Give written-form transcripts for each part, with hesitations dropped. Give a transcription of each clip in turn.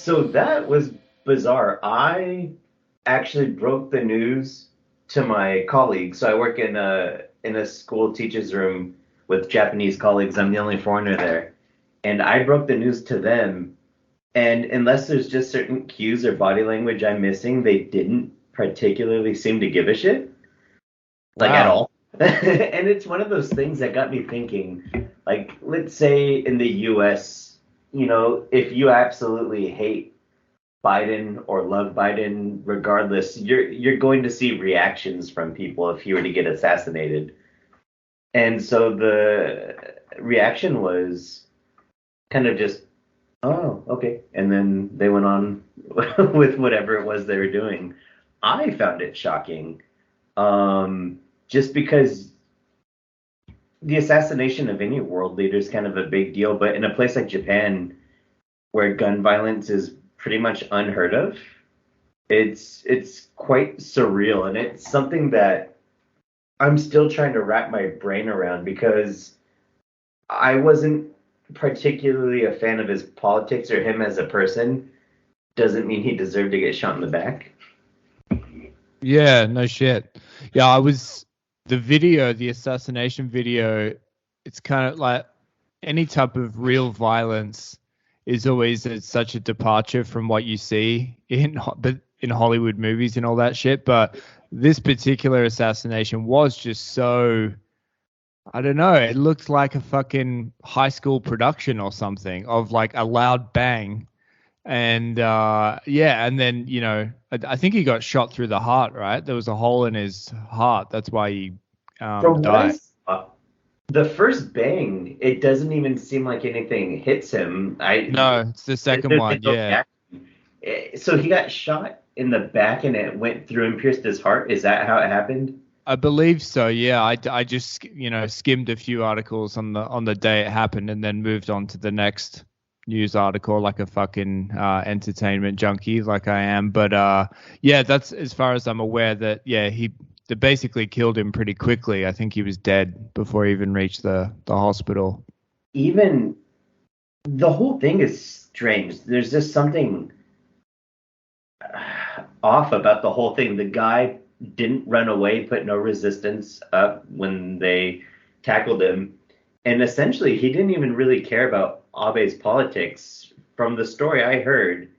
So that was bizarre. I actually broke the news to my colleagues. So I work in a school teacher's room with Japanese colleagues. I'm the only foreigner there. And I broke the news to them. And unless there's just certain cues or body language I'm missing, they didn't particularly seem to give a shit, like at Wow. all. And it's one of those things that got me thinking, like, let's say in the US, if you absolutely hate Biden or love Biden, regardless, you're going to see reactions from people if he were to get assassinated. And so the reaction was kind of just, oh, okay. And then they went on with whatever it was they were doing. I found it shocking, just because the assassination of any world leader is kind of a big deal, but in a place like Japan, where gun violence is pretty much unheard of, it's quite surreal, and it's something that I'm still trying to wrap my brain around because I wasn't particularly a fan of his politics or him as a person. Doesn't mean he deserved to get shot in the back. Yeah, no shit. Yeah, the assassination video, it's kind of like any type of real violence is always such a departure from what you see in Hollywood movies and all that shit. But this particular assassination was just so, I don't know, it looked like a fucking high school production or something of like a loud bang. And yeah, and then I think he got shot through the heart, right? There was a hole in his heart. That's why he From what I died. saw, the first bang, it doesn't even seem like anything hits him. No, it's the second There's been one. no Yeah, reaction. So he got shot in the back and it went through and pierced his heart. Is that how it happened? I believe so. Yeah, I just skimmed a few articles on the day it happened, and then moved on to the next news article like a fucking entertainment junkie like I am. But yeah, that's as far as I'm aware. That yeah, they basically killed him pretty quickly. I think he was dead before he even reached the hospital. Even the whole thing is strange. There's just something off about the whole thing. The guy didn't run away, put no resistance up when they tackled him. And essentially, he didn't even really care about Abe's politics. From the story I heard,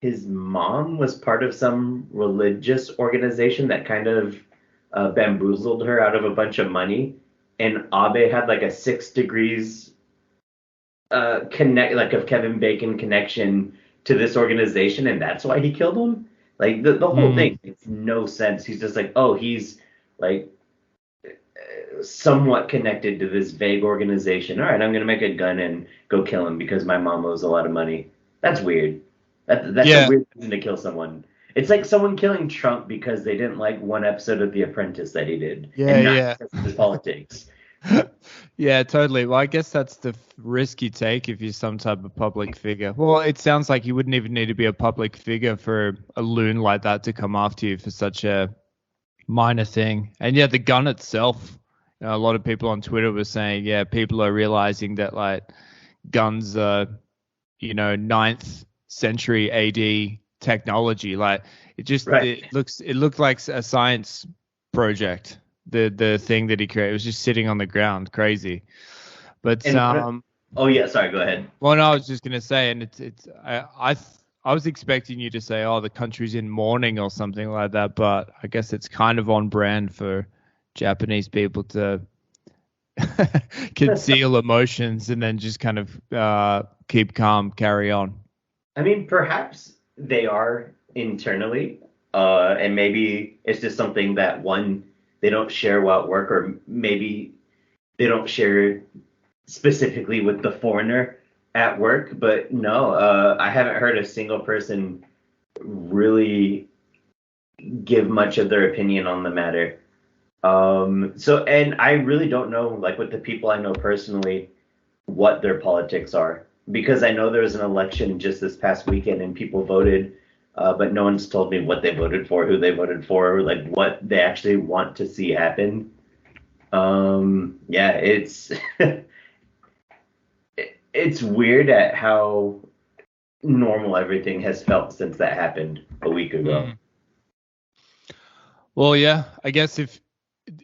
his mom was part of some religious organization that kind of bamboozled her out of a bunch of money. And Abe had like a 6 degrees connect, like of Kevin Bacon connection to this organization, and that's why he killed him. Like the whole Hmm. thing makes no sense. He's just like, oh, he's like somewhat connected to this vague organization. All right, I'm gonna make a gun and go kill him because my mom owes a lot of money. That's weird. That's a Yeah, weird reason to kill someone. It's like someone killing Trump because they didn't like one episode of The Apprentice that he did, yeah, and not yeah. because of his politics. Yeah, totally. Well, I guess that's the risk you take if you're some type of public figure. Well, it sounds like you wouldn't even need to be a public figure for a loon like that to come after you for such a minor thing. And yeah, the gun itself, a lot of people on Twitter were saying, yeah, people are realizing that like guns are, ninth century AD technology. Like Right. it looked like a science project. The thing that he created, it was just sitting on the ground, crazy. But And oh yeah, sorry, go ahead. well, no, I was just gonna say, and I was expecting you to say, oh, the country's in mourning or something like that, but I guess it's kind of on brand for Japanese people to conceal emotions and then just kind of keep calm, carry on. I mean, perhaps they are internally, and maybe it's just something that one they don't share while at work, or maybe they don't share specifically with the foreigner at work. But no, I haven't heard a single person really give much of their opinion on the matter. And I really don't know, like with the people I know personally, what their politics are. Because I know there was an election just this past weekend and people voted, but no one's told me what they voted for, who they voted for, like what they actually want to see happen. Yeah, it's it's weird at how normal everything has felt since that happened a week ago. Well, yeah, I guess if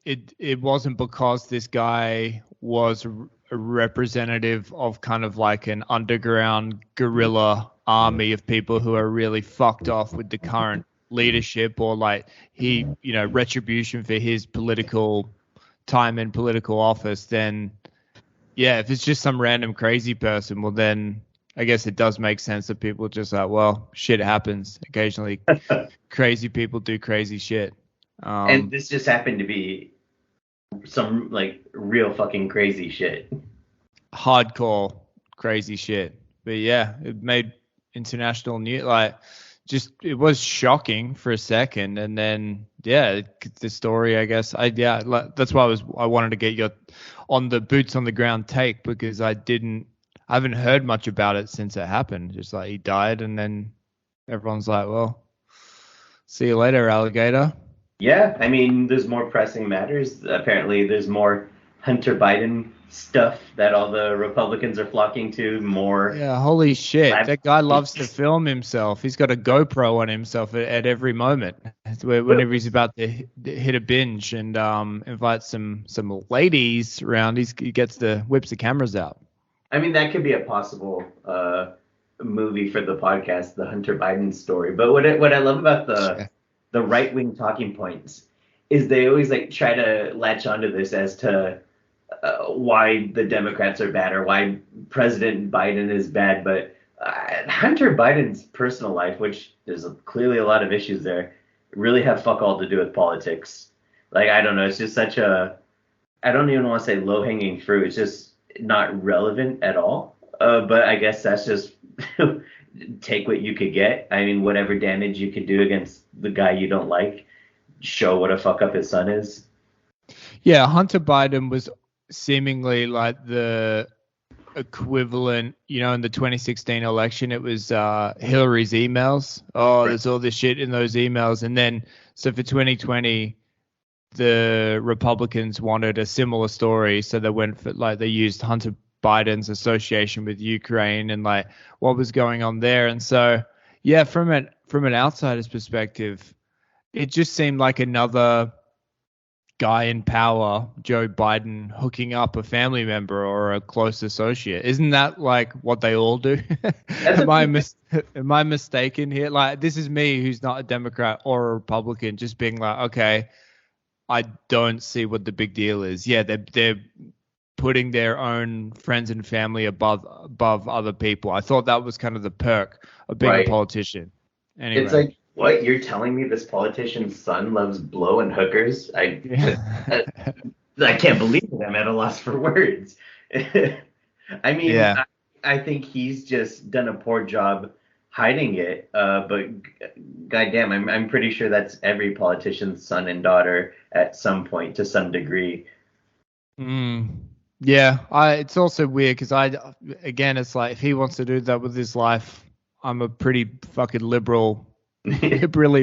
it wasn't because this guy was a representative of kind of like an underground guerrilla army of people who are really fucked off with the current leadership, or like he, retribution for his political time in political office, then yeah, if it's just some random crazy person, well then I guess it does make sense that people are just like, well, shit happens. Occasionally crazy people do crazy shit. And this just happened to be some like real fucking crazy shit. Hardcore crazy shit. But yeah, it made international news. Like, just it was shocking for a second, and then yeah, the story. I guess that's why I wanted to get your on the boots on the ground take, because I haven't heard much about it since it happened. Just like he died, and then everyone's like, well, see you later, alligator. Yeah, I mean, there's more pressing matters. Apparently, there's more Hunter Biden stuff that all the Republicans are flocking to. More. Yeah, holy shit. That guy loves to film himself. He's got a GoPro on himself at every moment. Whenever he's about to hit a binge and invite some ladies around, he whips the cameras out. I mean, that could be a possible movie for the podcast, the Hunter Biden story. But what I love about the right-wing talking points is they always like try to latch onto this as to why the Democrats are bad or why President Biden is bad. But Hunter Biden's personal life, which there's clearly a lot of issues there, really have fuck all to do with politics. Like, I don't know. It's just such a, I don't even want to say low-hanging fruit. It's just not relevant at all. But I guess that's just take what you could get. I mean, whatever damage you could do against the guy you don't like, show what a fuck up his son is. Yeah, Hunter Biden was seemingly like the equivalent, in the 2016 election, it was Hillary's emails. Oh, there's all this shit in those emails. And then, so for 2020, the Republicans wanted a similar story. So they used Hunter Biden's association with Ukraine and like what was going on there. And so, yeah, from an outsider's perspective, it just seemed like another guy in power, Joe Biden, hooking up a family member or a close associate. Isn't that like what they all do? Am I mistaken here? Like, this is me, who's not a Democrat or a Republican, just being like, okay, I don't see what the big deal is. Yeah, they're putting their own friends and family above other people. I thought that was kind of the perk of being a politician. Anyway. It's like, what, you're telling me this politician's son loves blow and hookers? I can't believe it. I'm at a loss for words. I mean, yeah. I think he's just done a poor job hiding it. But goddamn, I'm pretty sure that's every politician's son and daughter at some point to some degree. Yeah, it's also weird because it's like if he wants to do that with his life, I'm a pretty fucking liberally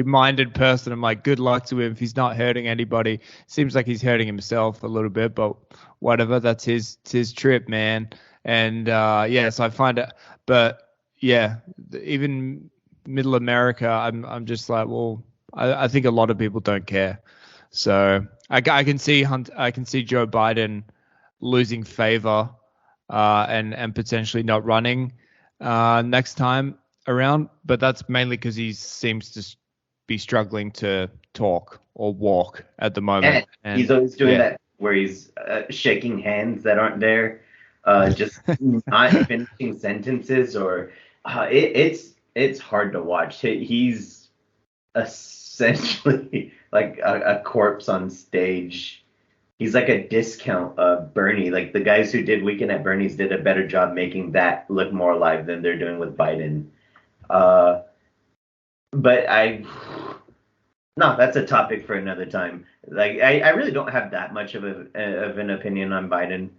minded person. I'm like, good luck to him if he's not hurting anybody. Seems like he's hurting himself a little bit, but whatever. That's his trip, man. And so I find it, but yeah, even middle America, I'm just like, well, I think a lot of people don't care. So I can see Joe Biden losing favor and potentially not running next time around, but that's mainly because he seems to be struggling to talk or walk at the moment. And he's always doing that where he's shaking hands that aren't there, just not finishing sentences, or it's hard to watch. He's essentially like a corpse on stage. He's like a discount Bernie. Like, the guys who did Weekend at Bernie's did a better job making that look more alive than they're doing with Biden. But that's a topic for another time. Like, I really don't have that much of an opinion on Biden.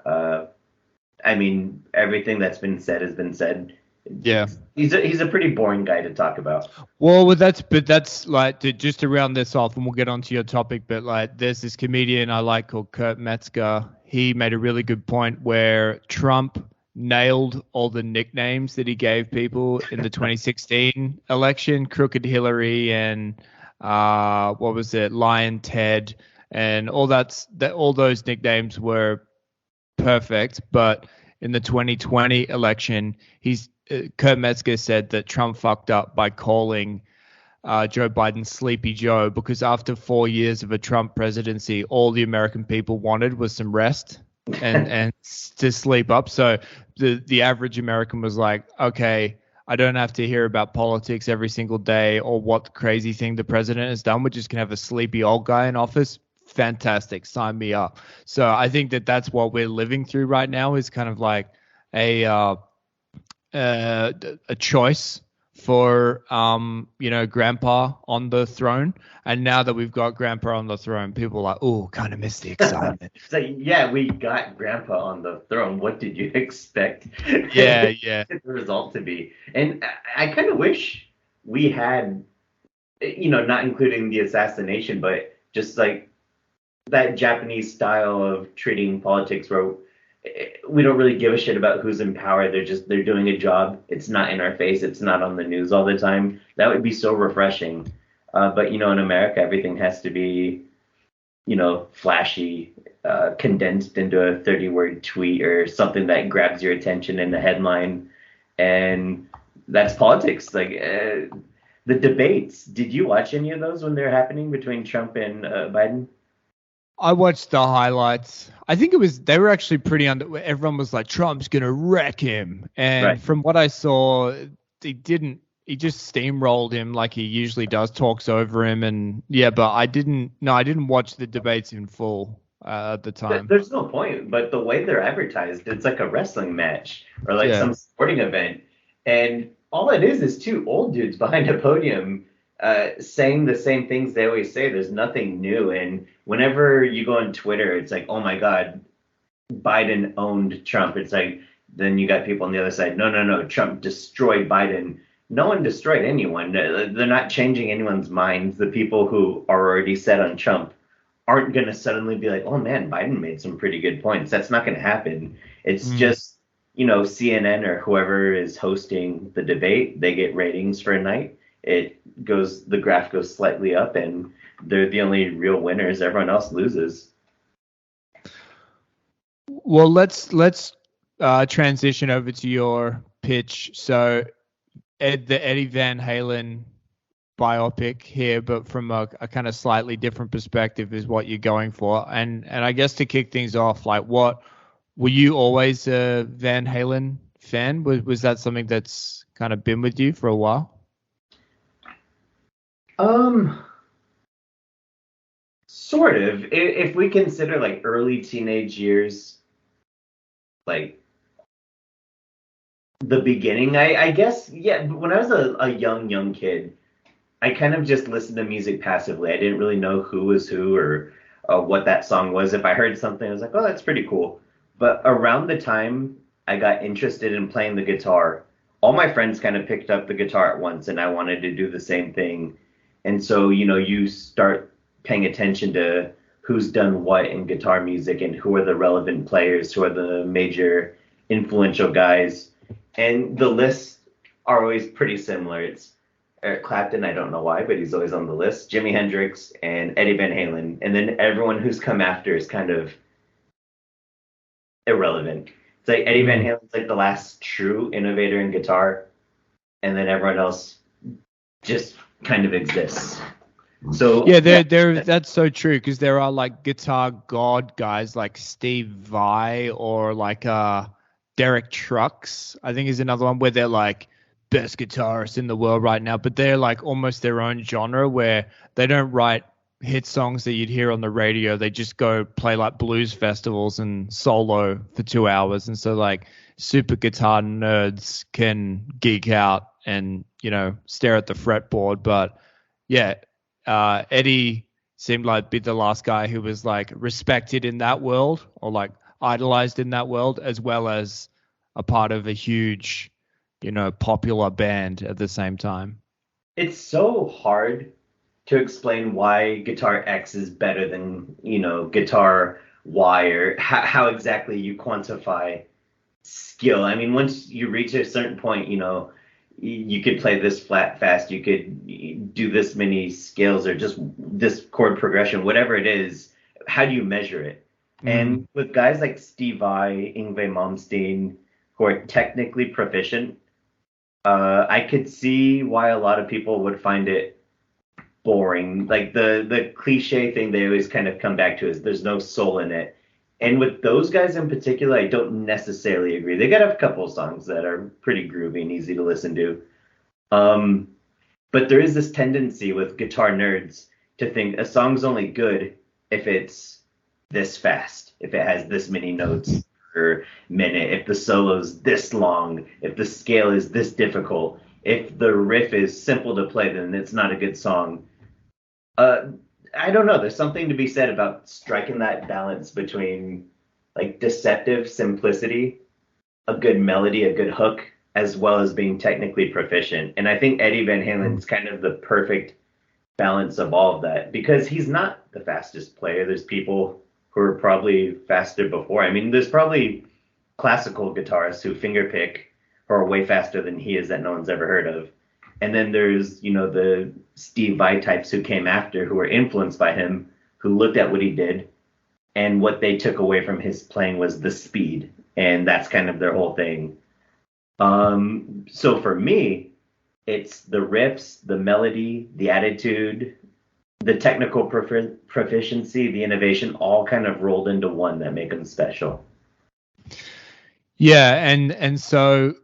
I mean, everything that's been said has been said. Yeah, he's a pretty boring guy to talk about. Well, that's like just to round this off, and we'll get onto your topic. But like, there's this comedian I like called Kurt Metzger. He made a really good point where Trump nailed all the nicknames that he gave people in the 2016 election, Crooked Hillary and what was it, Lion Ted, and all all those nicknames were perfect. But in the 2020 election, Kurt Metzger said that Trump fucked up by calling Joe Biden Sleepy Joe, because after 4 years of a Trump presidency, all the American people wanted was some rest and to sleep up. So the average American was like, okay, I don't have to hear about politics every single day or what crazy thing the president has done. We're just going to have a sleepy old guy in office. Fantastic. Sign me up. So I think that that's what we're living through right now, is kind of like a choice for grandpa on the throne. And now that we've got grandpa on the throne, people are like, oh, kind of miss the excitement. It's like, yeah, we got grandpa on the throne. What did you expect Yeah. the result to be? And I kind of wish we had, not including the assassination, but just like that Japanese style of treating politics where we don't really give a shit about who's in power. They're doing a job. It's not in our face. It's not on the news all the time. That would be so refreshing. But in America, everything has to be, flashy, condensed into a 30-word tweet or something that grabs your attention in the headline. And that's politics. Like the debates. Did you watch any of those when they're happening between Trump and Biden? I watched the highlights. I think they were actually pretty everyone was like, Trump's going to wreck him. And right. From what I saw, he just steamrolled him like he usually does, talks over him. And but I didn't watch the debates in full at the time. There's no point, but the way they're advertised, it's like a wrestling match or like some sporting event. And all it is two old dudes behind a podium saying the same things they always say. There's nothing new. And whenever you go on Twitter, it's like, oh my God, Biden owned Trump. It's like, then you got people on the other side. No, Trump destroyed Biden. No one destroyed anyone. They're not changing anyone's minds. The people who are already set on Trump aren't going to suddenly be like, oh man, Biden made some pretty good points. That's not going to happen. It's just, CNN or whoever is hosting the debate, they get ratings for a night. The graph goes slightly up and they're the only real winners. Everyone else loses. Well, let's transition over to your pitch. So the Eddie Van Halen biopic here, but from a kind of slightly different perspective is what you're going for. And I guess to kick things off, like were you always a Van Halen fan? Was that something that's kind of been with you for a while? Sort of. If we consider like early teenage years, like the beginning, I guess, yeah. When I was a young kid, I kind of just listened to music passively. I didn't really know who was who or what that song was. If I heard something, I was like, oh, that's pretty cool. But around the time I got interested in playing the guitar, all my friends kind of picked up the guitar at once, and I wanted to do the same thing. And so, you start paying attention to who's done what in guitar music and who are the relevant players, who are the major influential guys. And the lists are always pretty similar. It's Eric Clapton, I don't know why, but he's always on the list. Jimi Hendrix and Eddie Van Halen. And then everyone who's come after is kind of irrelevant. It's like Eddie Van Halen's like the last true innovator in guitar. And then everyone else just kind of exists. So that's so true, because there are like guitar god guys like Steve Vai or like Derek Trucks, I think is another one, where they're like best guitarists in the world right now, but they're like almost their own genre where they don't write hit songs that you'd hear on the radio. They just go play like blues festivals and solo for 2 hours. And so like super guitar nerds can geek out and, stare at the fretboard. But yeah, Eddie seemed like be the last guy who was like respected in that world or like idolized in that world, as well as a part of a huge, popular band at the same time. It's so hard to explain why guitar X is better than, guitar Y, or how exactly you quantify skill. I mean, once you reach a certain point, you know, you could play this flat fast, you could do this many scales or just this chord progression, whatever it is. How do you measure it? Mm. And with guys like Steve Vai, Yngwie Malmsteen, who are technically proficient, I could see why a lot of people would find it boring. Like the cliche thing they always kind of come back to is there's no soul in it. And with those guys in particular, I don't necessarily agree. They got a couple of songs that are pretty groovy and easy to listen to. Um, but there is this tendency with guitar nerds to think a song's only good if it's this fast, if it has this many notes per minute, if the solo's this long, if the scale is this difficult, if the riff is simple to play, then it's not a good song. Uh, I don't know. There's something to be said about striking that balance between like deceptive simplicity, a good melody, a good hook, as well as being technically proficient. And I think Eddie Van Halen's kind of the perfect balance of all of that because he's not the fastest player. There's people who are probably faster before. I mean, there's probably classical guitarists who fingerpick who are way faster than he is that no one's ever heard of. And then there's, you know, the Steve Vai types who came after who were influenced by him, who looked at what he did, and what they took away from his playing was the speed. And that's kind of their whole thing. So for me, it's the riffs, the melody, the attitude, the technical proficiency, the innovation, all kind of rolled into one that make them special. Yeah, and so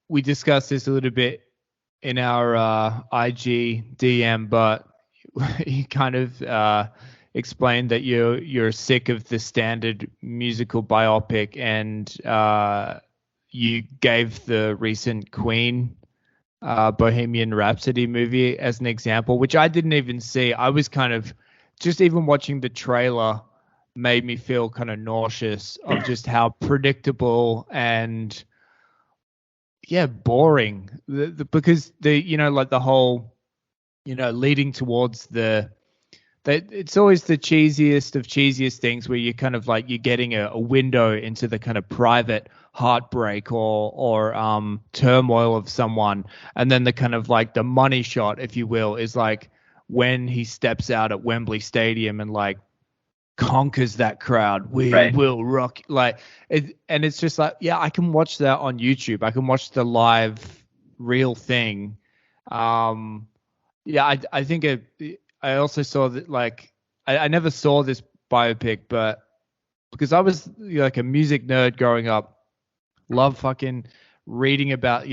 we discussed this a little bit in our IG DM, but you kind of explained that you're sick of the standard musical biopic, and you gave the recent Queen Bohemian Rhapsody movie as an example, which I didn't even see. I was kind of just even watching the trailer made me feel kind of nauseous of just how predictable and boring because you know, like the whole, you know, leading towards it's always the cheesiest of cheesiest things where you kind of like you're getting a window into the kind of private heartbreak or turmoil of someone, and then the kind of like the money shot, if you will, is like when he steps out at Wembley Stadium and like conquers that crowd. We will rock, like it, and it's just like, yeah, I can watch that on YouTube. I can watch the live real thing. I think I also saw that, like, I never saw this biopic, but because I was, you know, like a music nerd growing up, love fucking reading about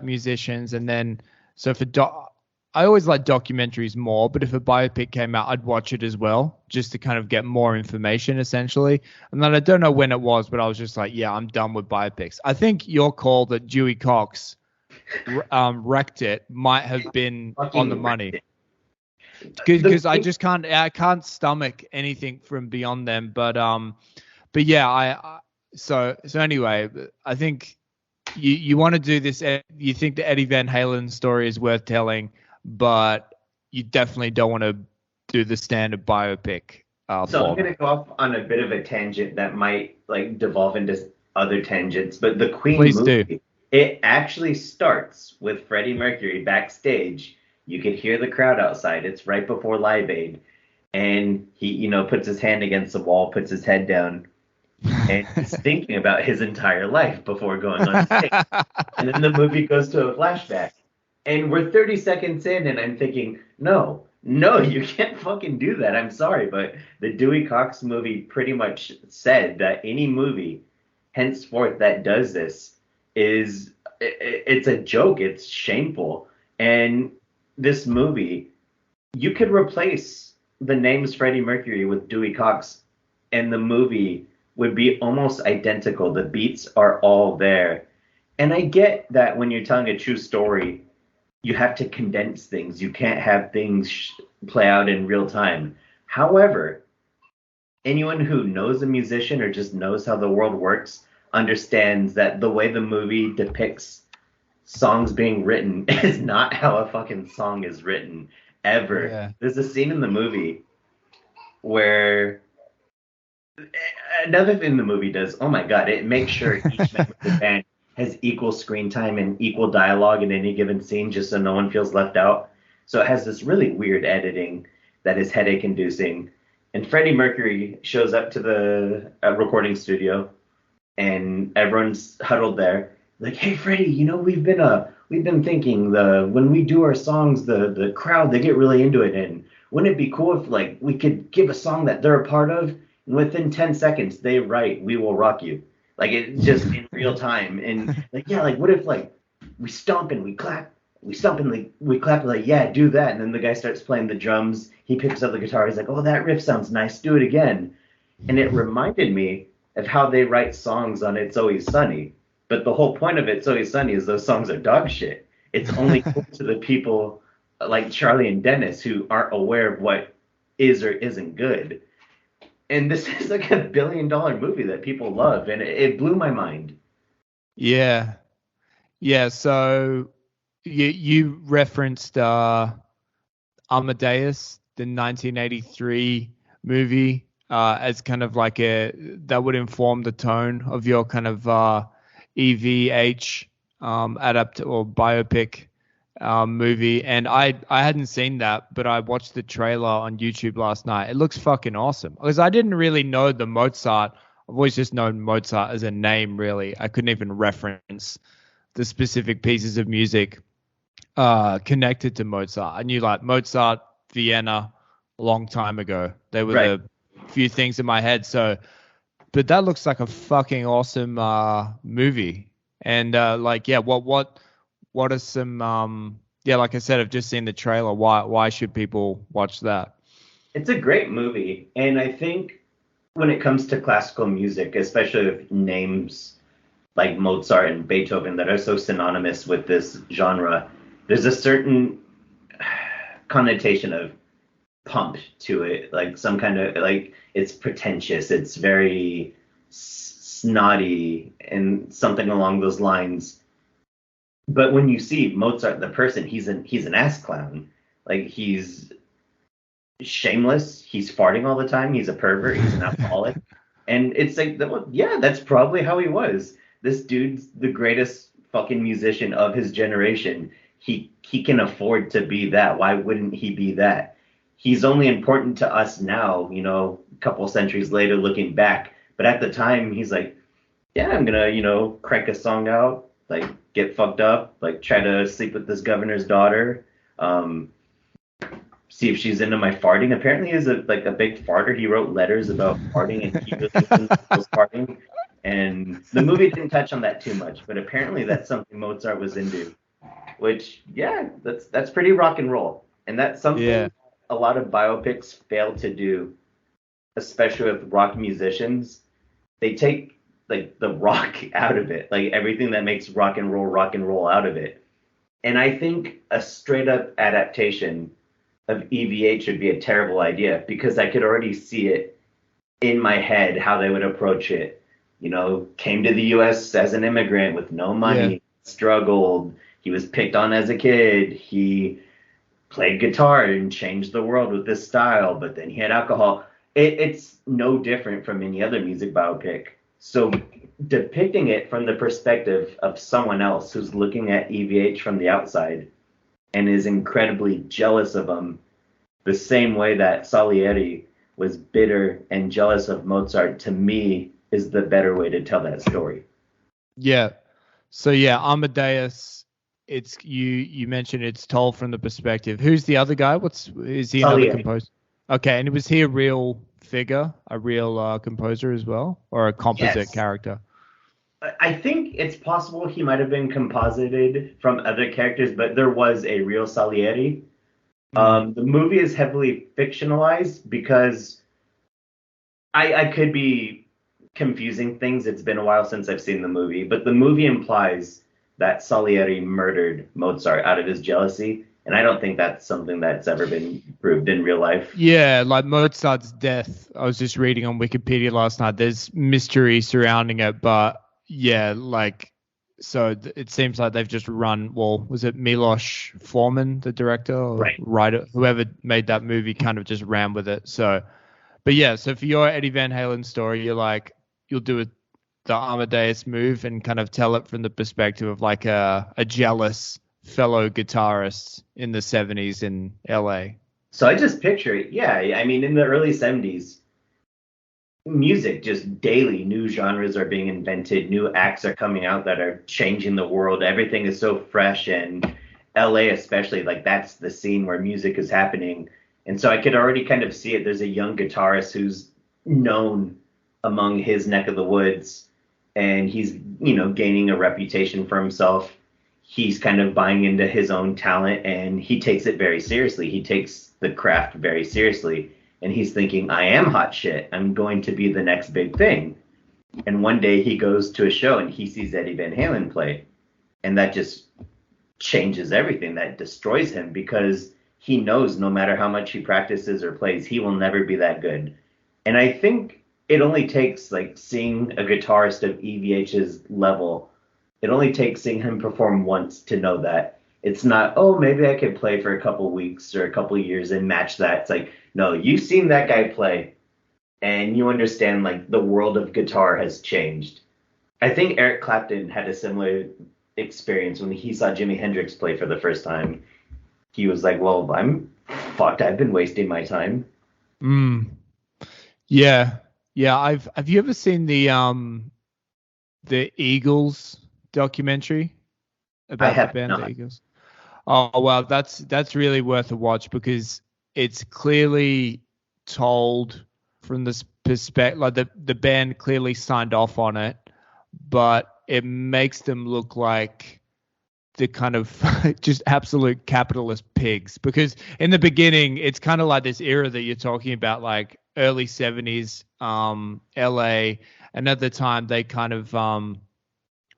musicians, and then so I always like documentaries more, but if a biopic came out, I'd watch it as well, just to kind of get more information, essentially. And then I don't know when it was, but I was just like, yeah, I'm done with biopics. I think your call that Dewey Cox wrecked it might have been on the money. Because I just can't stomach anything from beyond them. But yeah, so anyway, I think you want to do this. You think the Eddie Van Halen story is worth telling, but you definitely don't want to do the standard biopic. So I'm going to go off on a bit of a tangent that might like devolve into other tangents, but the Queen movie, it actually starts with Freddie Mercury backstage. You could hear the crowd outside. It's right before Live Aid. And he, you know, puts his hand against the wall, puts his head down, and he's thinking about his entire life before going on stage. And then the movie goes to a flashback. And we're 30 seconds in, and I'm thinking, no, you can't fucking do that. I'm sorry, but the Dewey Cox movie pretty much said that any movie henceforth that does this it's a joke. It's shameful. And this movie, you could replace the names Freddie Mercury with Dewey Cox, and the movie would be almost identical. The beats are all there. And I get that when you're telling a true story, you have to condense things. You can't have things play out in real time. However, anyone who knows a musician or just knows how the world works understands that the way the movie depicts songs being written is not how a fucking song is written ever. Yeah. There's a scene in the movie where Another thing the movie does, oh my God, it makes sure each member of the band has equal screen time and equal dialogue in any given scene just so no one feels left out. So it has this really weird editing that is headache inducing. And Freddie Mercury shows up to the recording studio and everyone's huddled there. Like, hey Freddie, we've been thinking when we do our songs, the crowd, they get really into it, and wouldn't it be cool if like we could give a song that they're a part of, and within 10 seconds they write "We Will Rock You," like it just in real time, and like yeah, like what if like we stomp and we clap, we stomp and like we clap, like yeah, do that, and then the guy starts playing the drums, he picks up the guitar, he's like, oh that riff sounds nice, do it again, and it reminded me of how they write songs on It's Always Sunny. But the whole point of It's Always Sunny is those songs are dog shit. It's only cool to the people like Charlie and Dennis who aren't aware of what is or isn't good. And this is like a $1 billion movie that people love, and it blew my mind. Yeah. Yeah, so you referenced Amadeus, the 1983 movie, as kind of like that would inform the tone of your kind of EVH or biopic movie. And I hadn't seen that, but I watched the trailer on YouTube last night. It looks fucking awesome because I didn't really know the Mozart. I've always just known Mozart as a name, really. I couldn't even reference the specific pieces of music connected to Mozart. I knew like Mozart, Vienna, a long time ago. They were the few things in my head. So, but that looks like a fucking awesome movie. And like, yeah, what are some like I said, I've just seen the trailer. Why should people watch that? It's a great movie, and I think when it comes to classical music, especially with names like Mozart and Beethoven that are so synonymous with this genre, there's a certain connotation of pomp to it, like some kind of like it's pretentious, it's very snotty and something along those lines. But when you see Mozart the person, he's an ass clown. Like he's shameless, he's farting all the time, he's a pervert, he's an alcoholic. And it's like, well, yeah, that's probably how he was. This dude's the greatest fucking musician of his generation. He can afford to be that. Why wouldn't he be that? He's only important to us now, a couple centuries later looking back. But at the time, he's like, yeah, I'm gonna, crank a song out, like get fucked up, like try to sleep with this governor's daughter, see if she's into my farting. Apparently he's a big farter. He wrote letters about farting and he was farting. And the movie didn't touch on that too much, but apparently that's something Mozart was into. Which, yeah, that's pretty rock and roll. And that's something a lot of biopics fail to do, especially with rock musicians. They take like the rock out of it, like everything that makes rock and roll out of it. And I think a straight up adaptation of EVH would be a terrible idea because I could already see it in my head how they would approach it. Came to the U.S. as an immigrant with no money, struggled. He was picked on as a kid. He played guitar and changed the world with this style, but then he had alcohol. It's no different from any other music biopic. So depicting it from the perspective of someone else who's looking at EVH from the outside and is incredibly jealous of him, the same way that Salieri was bitter and jealous of Mozart, to me, is the better way to tell that story. Yeah. So yeah, Amadeus, it's you mentioned it's told from the perspective. Who's the other guy? Is he another composer? Okay, and was he a real figure, a real composer as well, or a composite character? I think it's possible he might have been composited from other characters, but there was a real Salieri. The movie is heavily fictionalized because I could be confusing things. It's been a while since I've seen the movie, but the movie implies that Salieri murdered Mozart out of his jealousy, and I don't think that's something that's ever been proved in real life. Yeah, like Mozart's death, I was just reading on Wikipedia last night. There's mystery surrounding it, but yeah, so it seems like they've just run, was it Milos Forman, the director or writer, whoever made that movie kind of just ran with it. So, But yeah, so for your Eddie Van Halen story, you'll do the Amadeus move and kind of tell it from the perspective of like a jealous fellow guitarist in the 70s in LA. So I just picture it. Yeah, I mean, in the early 70s, music, just daily new genres are being invented, new acts are coming out that are changing the world. Everything is so fresh, and LA especially, like that's the scene where music is happening. And so I could already kind of see it. There's a young guitarist who's known among his neck of the woods, and he's, gaining a reputation for himself. He's kind of buying into his own talent, and he takes it very seriously. He takes the craft very seriously. And he's thinking, I am hot shit. I'm going to be the next big thing. And one day he goes to a show and he sees Eddie Van Halen play. And that just changes everything. That destroys him, because he knows no matter how much he practices or plays, he will never be that good. And I think it only takes like seeing a guitarist of EVH's level. It only takes seeing him perform once to know that. It's not, oh, maybe I could play for a couple weeks or a couple years and match that. It's like, no, you've seen that guy play and you understand like the world of guitar has changed. I think Eric Clapton had a similar experience when he saw Jimi Hendrix play for the first time. He was like, well, I'm fucked. I've been wasting my time. Yeah. Yeah. Have you ever seen the Eagles documentary about the band, the Eagles? Oh, well, that's really worth a watch, because it's clearly told from this perspective, like the band clearly signed off on it, but it makes them look like the kind of just absolute capitalist pigs. Because in the beginning, it's kind of like this era that you're talking about, like early 70s LA, and at the time they kind of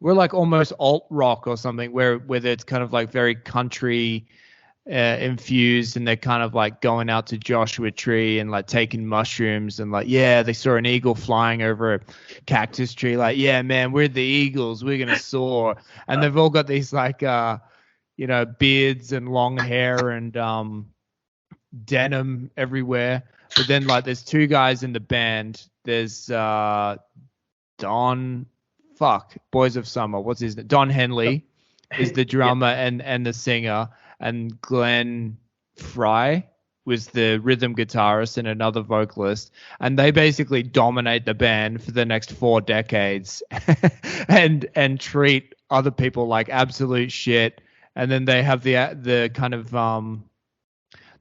were like almost alt rock or something, where it's kind of like very country infused, and they're kind of like going out to Joshua Tree and like taking mushrooms, and like, yeah, they saw an eagle flying over a cactus tree, like, yeah, man, we're the Eagles, we're gonna soar. And they've all got these like beards and long hair and denim everywhere. But then like there's two guys in the band. There's Boys of Summer, what's his name? Don Henley is the drummer and the singer, and Glenn Fry was the rhythm guitarist and another vocalist, and they basically dominate the band for the next 4 decades and treat other people like absolute shit. And then they have the kind of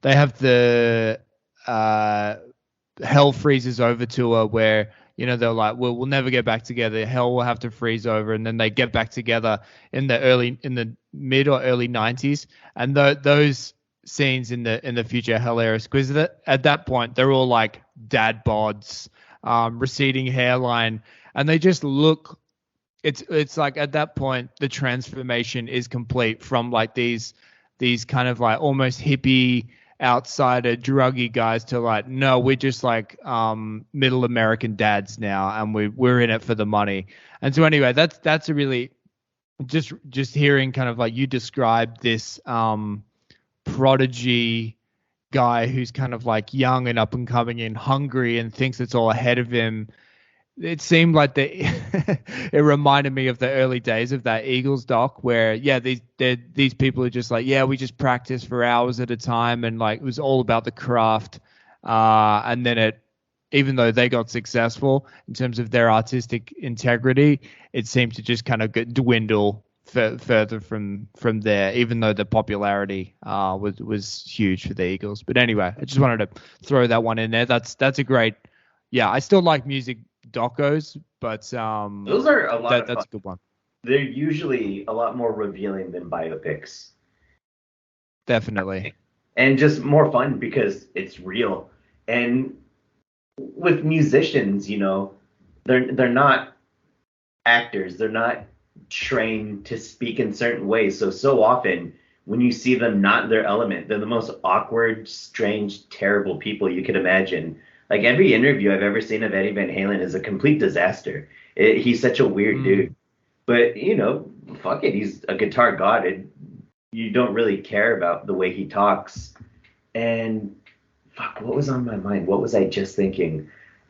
they have the Hell Freezes Over tour, where they're like, well, we'll never get back together. Hell will have to freeze over. And then they get back together in the mid or early 90s. And those scenes in the future are hilarious, because at that point, they're all like dad bods, receding hairline. And they just look, it's like at that point, the transformation is complete from like these kind of like almost hippie, outsider druggy guys to like, no, we're just like middle American dads now, and we're in it for the money. And so anyway, that's a really just hearing kind of like you describe this prodigy guy who's kind of like young and up and coming and hungry and thinks it's all ahead of him. It seemed like it reminded me of the early days of that Eagles doc, where these people are just like, yeah, we just practice for hours at a time, and like it was all about the craft. And then even though they got successful in terms of their artistic integrity, it seemed to just kind of dwindle further from there, even though the popularity was huge for the Eagles. But anyway, I just wanted to throw that one in there. That's a great. Yeah, I still like music docos, but those are a lot. That's a good one. They're usually a lot more revealing than biopics. Definitely. And just more fun because it's real. And with musicians, they're not actors. They're not trained to speak in certain ways. So often when you see them not in their element, they're the most awkward, strange, terrible people you could imagine. Like every interview I've ever seen of Eddie Van Halen is a complete disaster. He's such a weird dude. But, fuck it. He's a guitar god. You don't really care about the way he talks. And fuck, what was on my mind? What was I just thinking?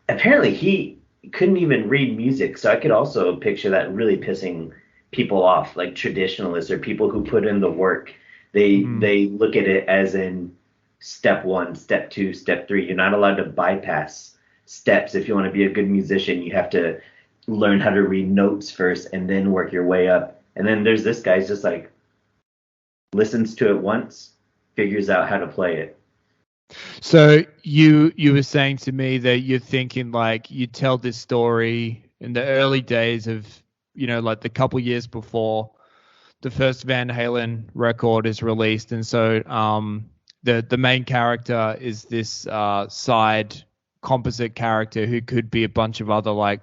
Apparently he couldn't even read music, so I could also picture that really pissing people off, like traditionalists or people who put in the work. They look at it as in step one, step two, step three. You're not allowed to bypass steps. If you want to be a good musician, you have to learn how to read notes first and then work your way up. And then there's this guy's just like listens to it once, figures out how to play it. So you were saying to me that you're thinking like you tell this story in the early days of, like the couple years before the first Van Halen record is released, and so the main character is this side composite character who could be a bunch of other like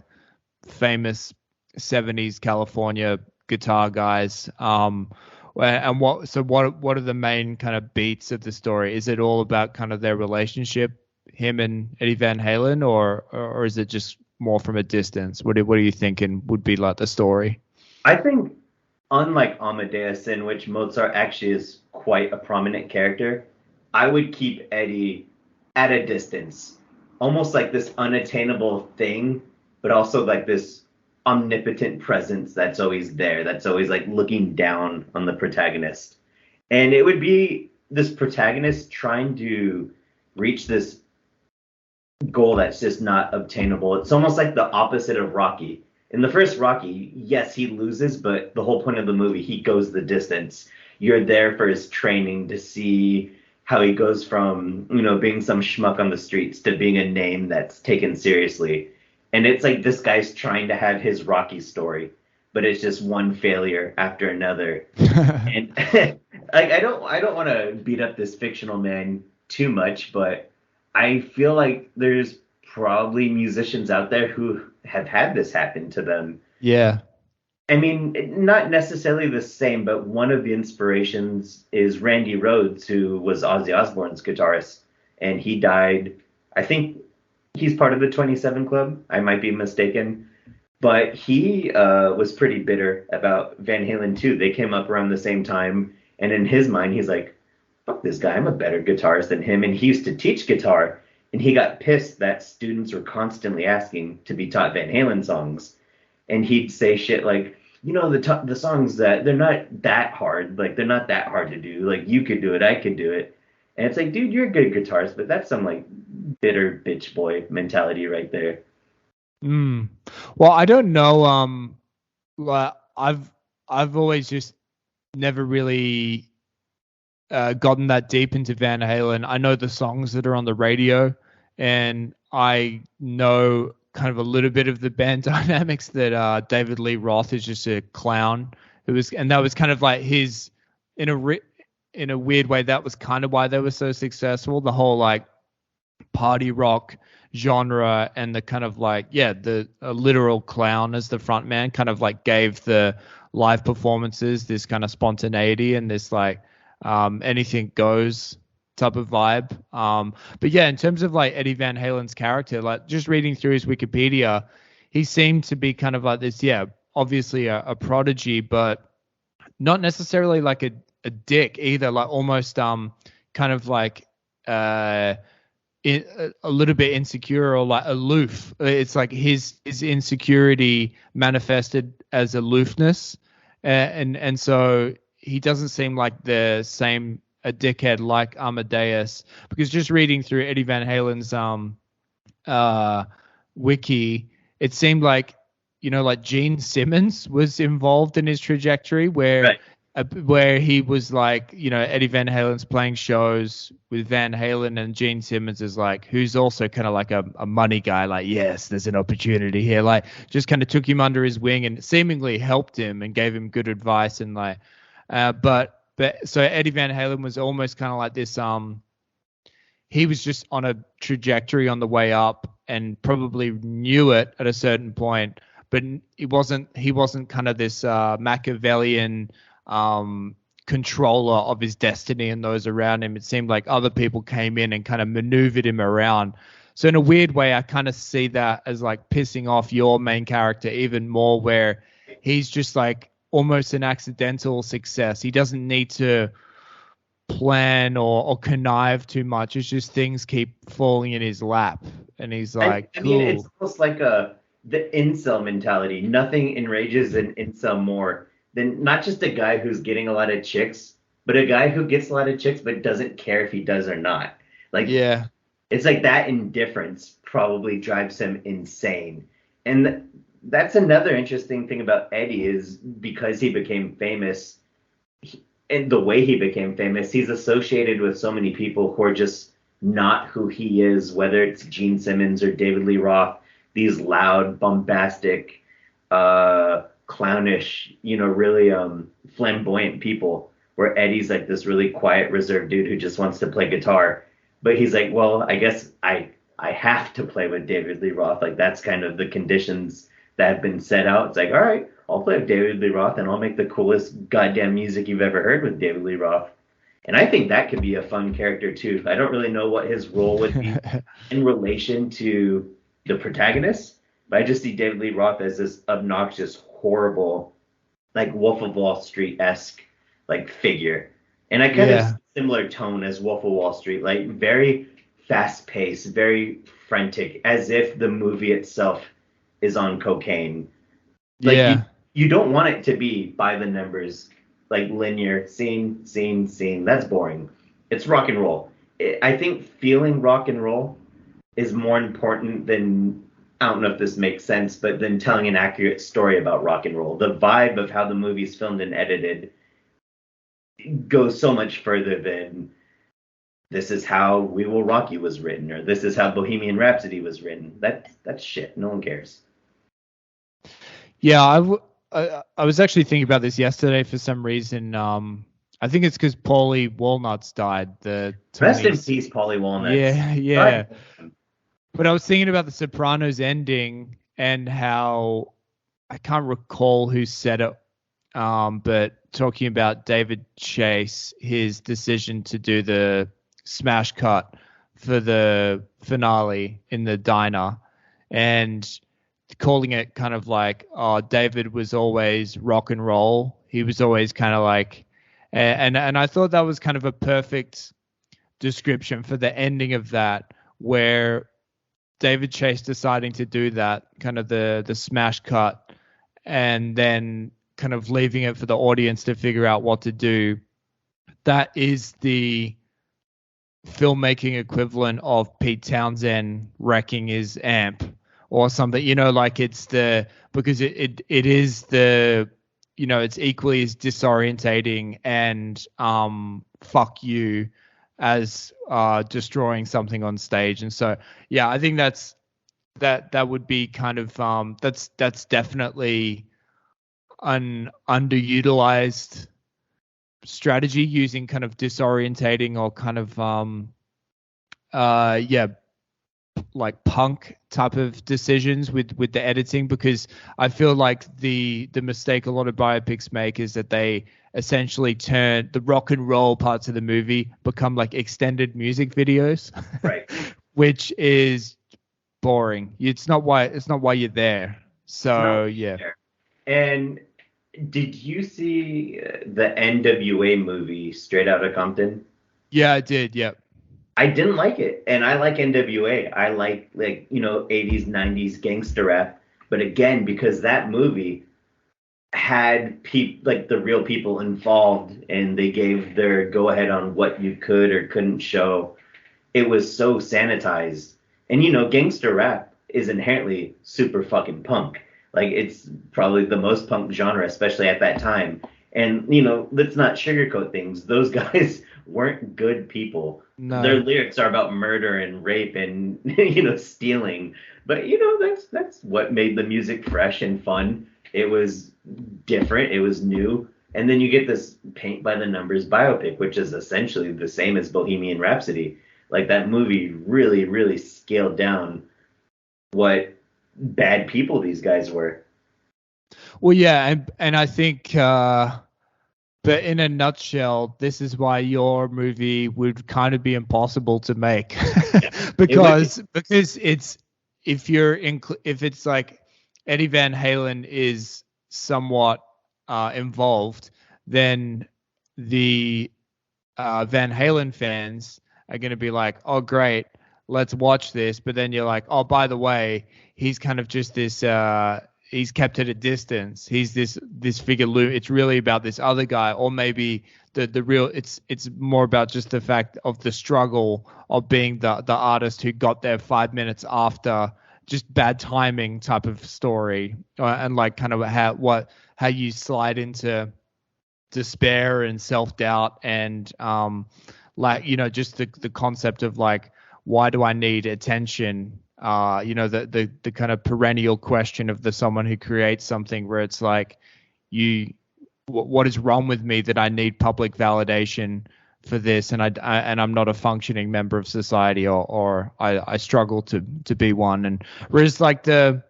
famous 70s California guitar guys. And what are the main kind of beats of the story? Is it all about kind of their relationship, him and Eddie Van Halen, or is it just more from a distance? What are you thinking would be like the story? I think, unlike Amadeus, in which Mozart actually is quite a prominent character, I would keep Eddie at a distance, almost like this unattainable thing, but also like this omnipotent presence that's always there, that's always like looking down on the protagonist. And it would be this protagonist trying to reach this goal that's just not obtainable. It's almost like the opposite of Rocky. In the first Rocky, yes, he loses, but the whole point of the movie, he goes the distance. You're there for his training to see how he goes from, being some schmuck on the streets to being a name that's taken seriously. And it's like this guy's trying to have his Rocky story, but it's just one failure after another. And like I don't want to beat up this fictional man too much, but I feel like there's probably musicians out there who have had this happen to them. Yeah. I mean, not necessarily the same, but one of the inspirations is Randy Rhoads, who was Ozzy Osbourne's guitarist, and he died, I think he's part of the 27 Club. I might be mistaken. But he was pretty bitter about Van Halen, too. They came up around the same time. And in his mind, he's like, fuck this guy. I'm a better guitarist than him. And he used to teach guitar. And he got pissed that students were constantly asking to be taught Van Halen songs. And he'd say shit like, the songs that they're not that hard. Like, they're not that hard to do. Like, you could do it. I could do it. And it's like, dude, you're a good guitarist, but that's some, like, bitter bitch boy mentality right there. Well, I don't know. I've always just never really gotten that deep into Van Halen. I know the songs that are on the radio, and I know kind of a little bit of the band dynamics that David Lee Roth is just a clown. And that was kind of like his, in a weird way, that was kind of why they were so successful. The whole like party rock genre and the kind of like, the literal clown as the front man kind of like gave the live performances this kind of spontaneity and this like anything goes type of vibe. But yeah, in terms of like Eddie Van Halen's character, like just reading through his Wikipedia, he seemed to be kind of like this, obviously a prodigy, but not necessarily like a dick either, like almost kind of like a little bit insecure or like aloof. It's like his insecurity manifested as aloofness, and so he doesn't seem like the same a dickhead like Amadeus, because just reading through Eddie Van Halen's wiki, it seemed like like Gene Simmons was involved in his trajectory where. Right. Where he was like, Eddie Van Halen's playing shows with Van Halen, and Gene Simmons is like, who's also kind of like a money guy, like, yes, there's an opportunity here, like just kind of took him under his wing and seemingly helped him and gave him good advice. And like, but so Eddie Van Halen was almost kind of like this, he was just on a trajectory on the way up and probably knew it at a certain point, but he wasn't kind of this Machiavellian controller of his destiny and those around him. It seemed like other people came in and kind of maneuvered him around. So in a weird way, I kind of see that as like pissing off your main character even more, where he's just like almost an accidental success. He doesn't need to plan or connive too much. It's just things keep falling in his lap, and he's like, I mean, it's cool. almost like the incel mentality. Nothing enrages an incel more than not just a guy who's getting a lot of chicks, but a guy who gets a lot of chicks but doesn't care if he does or not. Like, Yeah, it's like that indifference probably drives him insane. And that's another interesting thing about Eddie is because he became famous, and the way he became famous, he's associated with so many people who are just not who he is, whether it's Gene Simmons or David Lee Roth, these loud, bombastic, clownish, really flamboyant people, where Eddie's like this really quiet, reserved dude who just wants to play guitar. But he's like, well, I guess I have to play with David Lee Roth. Like that's kind of the conditions that have been set out. It's like, all right, I'll play with David Lee Roth and I'll make the coolest goddamn music you've ever heard with David Lee Roth. And I think that could be a fun character too. I don't really know what his role would be in relation to the protagonist, but I just see David Lee Roth as this obnoxious, horrible, like Wolf of Wall Street-esque like figure. And I kind of similar tone as Wolf of Wall Street, like very fast-paced, very frantic, as if the movie itself is on cocaine. Like you don't want it to be by the numbers, like linear, scene, scene, scene. That's boring. It's rock and roll. I think feeling rock and roll is more important than, I don't know if this makes sense, but than telling an accurate story about rock and roll. The vibe of how the movie's filmed and edited goes so much further than this is how We Will Rock You was written, or this is how Bohemian Rhapsody was written. That's shit. No one cares. Yeah, I was actually thinking about this yesterday for some reason. I think it's because Paulie Walnuts died. The Rest in peace, Paulie Walnuts. Yeah. But I was thinking about the Sopranos ending and how I can't recall who said it, but talking about David Chase, his decision to do the smash cut for the finale in the diner, and calling it kind of like, oh, David was always rock and roll. He was always kind of like, and I thought that was kind of a perfect description for the ending of that, where David Chase deciding to do that, kind of the smash cut, and then kind of leaving it for the audience to figure out what to do. That is the filmmaking equivalent of Pete Townsend wrecking his amp or something, like it's because it is the, it's equally as disorientating and fuck you as destroying something on stage. And so, yeah, I think that would be kind of that's definitely an underutilized strategy, using kind of disorientating or kind of like punk type of decisions with the editing, because I feel like the mistake a lot of biopics make is that they essentially turn the rock and roll parts of the movie become like extended music videos, right? Which is boring. It's not why you're there. So yeah. And did you see the NWA movie Straight Outta Compton? Yeah, I did. Yep. I didn't like it, and I like NWA. I like 80s, 90s gangster rap. But again, because that movie had like the real people involved, and they gave their go ahead on what you could or couldn't show, it was so sanitized. And gangster rap is inherently super fucking punk. Like it's probably the most punk genre, especially at that time. And let's not sugarcoat things. Those guys weren't good people. No. Their lyrics are about murder and rape and stealing. But that's what made the music fresh and fun. It was different. It was new. And then you get this paint by the numbers biopic, which is essentially the same as Bohemian Rhapsody. Like that movie really, really scaled down what bad people these guys were. Well, yeah, and I think, but in a nutshell, this is why your movie would kind of be impossible to make, because it's if it's like Eddie Van Halen is somewhat involved, then the Van Halen fans are going to be like, oh, great, let's watch this. But then you're like, oh, by the way, he's kind of just this, he's kept at a distance. He's this figure. It's really about this other guy, or maybe the real, it's more about just the fact of the struggle of being the artist who got there 5 minutes after, just bad timing type of story, and like kind of how you slide into despair and self-doubt, and like, you know, just the concept of like, why do I need attention? You know, the kind of perennial question of someone who creates something, where it's like, what is wrong with me that I need public validation for this, and I'm not a functioning member of society, or I struggle to be one. And whereas like the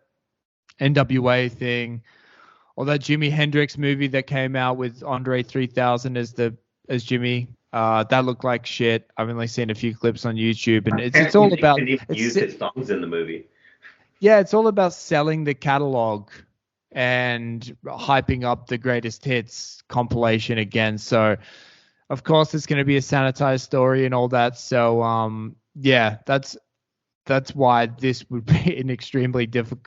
NWA thing, or that Jimi Hendrix movie that came out with Andre 3000 as Jimmy, that looked like shit. I've only seen a few clips on YouTube, and it's all about, use his songs in the movie. Yeah, it's all about selling the catalog and hyping up the greatest hits compilation again. So of course it's going to be a sanitized story and all that. So yeah, that's why this would be an extremely difficult,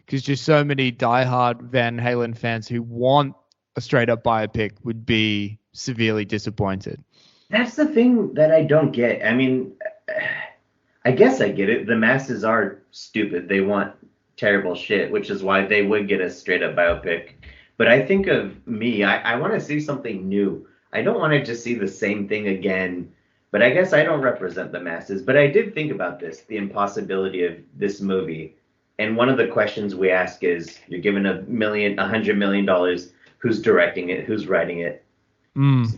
because just so many diehard Van Halen fans who want a straight up biopic would be severely disappointed. That's the thing that I don't get. I mean, I guess I get it. The masses are stupid. They want terrible shit, which is why they would get a straight up biopic. But I think of me, I want to see something new. I don't want to just see the same thing again. But I guess I don't represent the masses. But I did think about this, the impossibility of this movie. And one of the questions we ask is, you're given $100 million, who's directing it, who's writing it?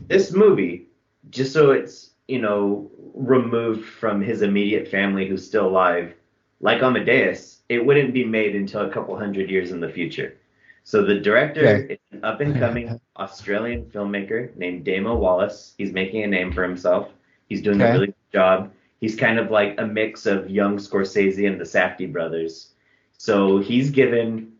This movie, just so it's, you know, removed from his immediate family who's still alive, like Amadeus, it wouldn't be made until a couple hundred years in the future. So the director is an up-and-coming Australian filmmaker named Damo Wallace. He's making a name for himself. He's doing a really good job. He's kind of like a mix of young Scorsese and the Safdie brothers. So he's given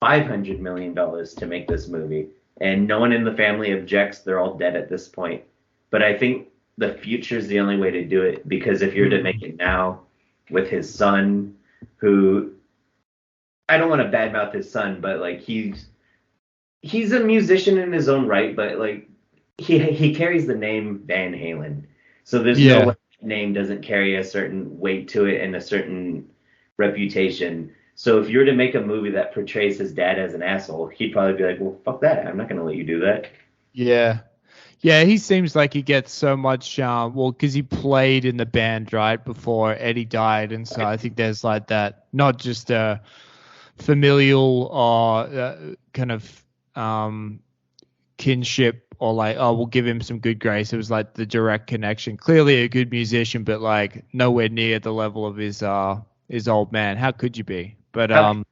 $500 million to make this movie. And no one in the family objects. They're all dead at this point. But I think the future is the only way to do it. Because if you're to make it now with his son, who, I don't want to badmouth his son, but like he's a musician in his own right, but like he carries the name Van Halen. So there's no way that name doesn't carry a certain weight to it and a certain reputation. So if you were to make a movie that portrays his dad as an asshole, he'd probably be like, well, fuck that. I'm not going to let you do that. Yeah. Yeah, he seems like he gets so much, well, because he played in the band, right, before Eddie died. And so I think there's like that, not just a familial or kind of kinship, or like, oh, we'll give him some good grace. It was like the direct connection. Clearly a good musician, but like nowhere near the level of his old man. How could you be? But and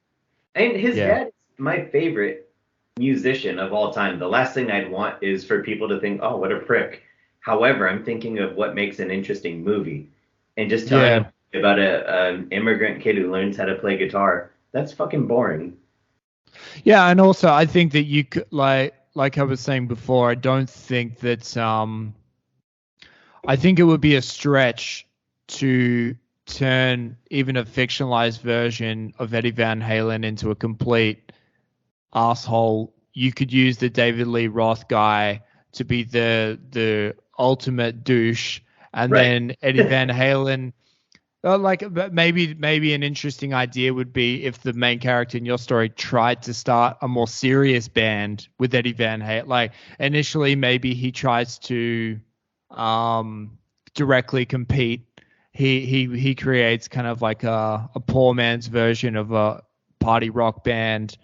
his dad is my favorite musician of all time. The last thing I'd want is for people to think, oh, what a prick. However, I'm thinking of what makes an interesting movie, and just telling about an immigrant kid who learns how to play guitar. That's fucking boring. Yeah, and also I think that you could, like I was saying before, I don't think that I think it would be a stretch to turn even a fictionalized version of Eddie Van Halen into a complete asshole. You could use the David Lee Roth guy to be the ultimate douche, and then Eddie Van Halen. Maybe an interesting idea would be if the main character in your story tried to start a more serious band with Eddie Van Halen. Like initially, maybe he tries to directly compete. He creates kind of like a poor man's version of a party rock band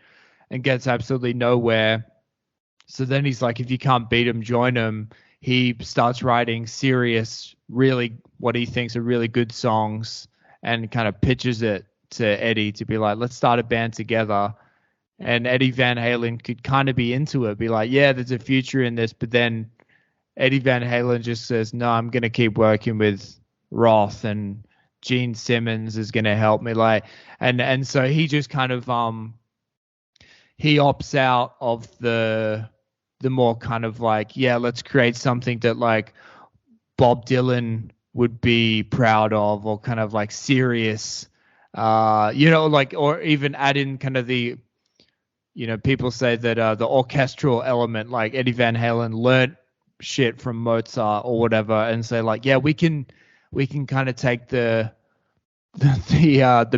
and gets absolutely nowhere. So then he's like, if you can't beat him, join him. He starts writing serious, really what he thinks are really good songs, and kind of pitches it to Eddie to be like, let's start a band together. And Eddie Van Halen could kind of be into it, be like, yeah, there's a future in this. But then Eddie Van Halen just says, no, I'm going to keep working with Roth, and Gene Simmons is going to help me. And so he just kind of, he opts out of the more kind of like, yeah, let's create something that like Bob Dylan would be proud of, or kind of like serious, like, or even add in kind of the, people say that the orchestral element, like Eddie Van Halen learned shit from Mozart or whatever, and say like, yeah, we can kind of take the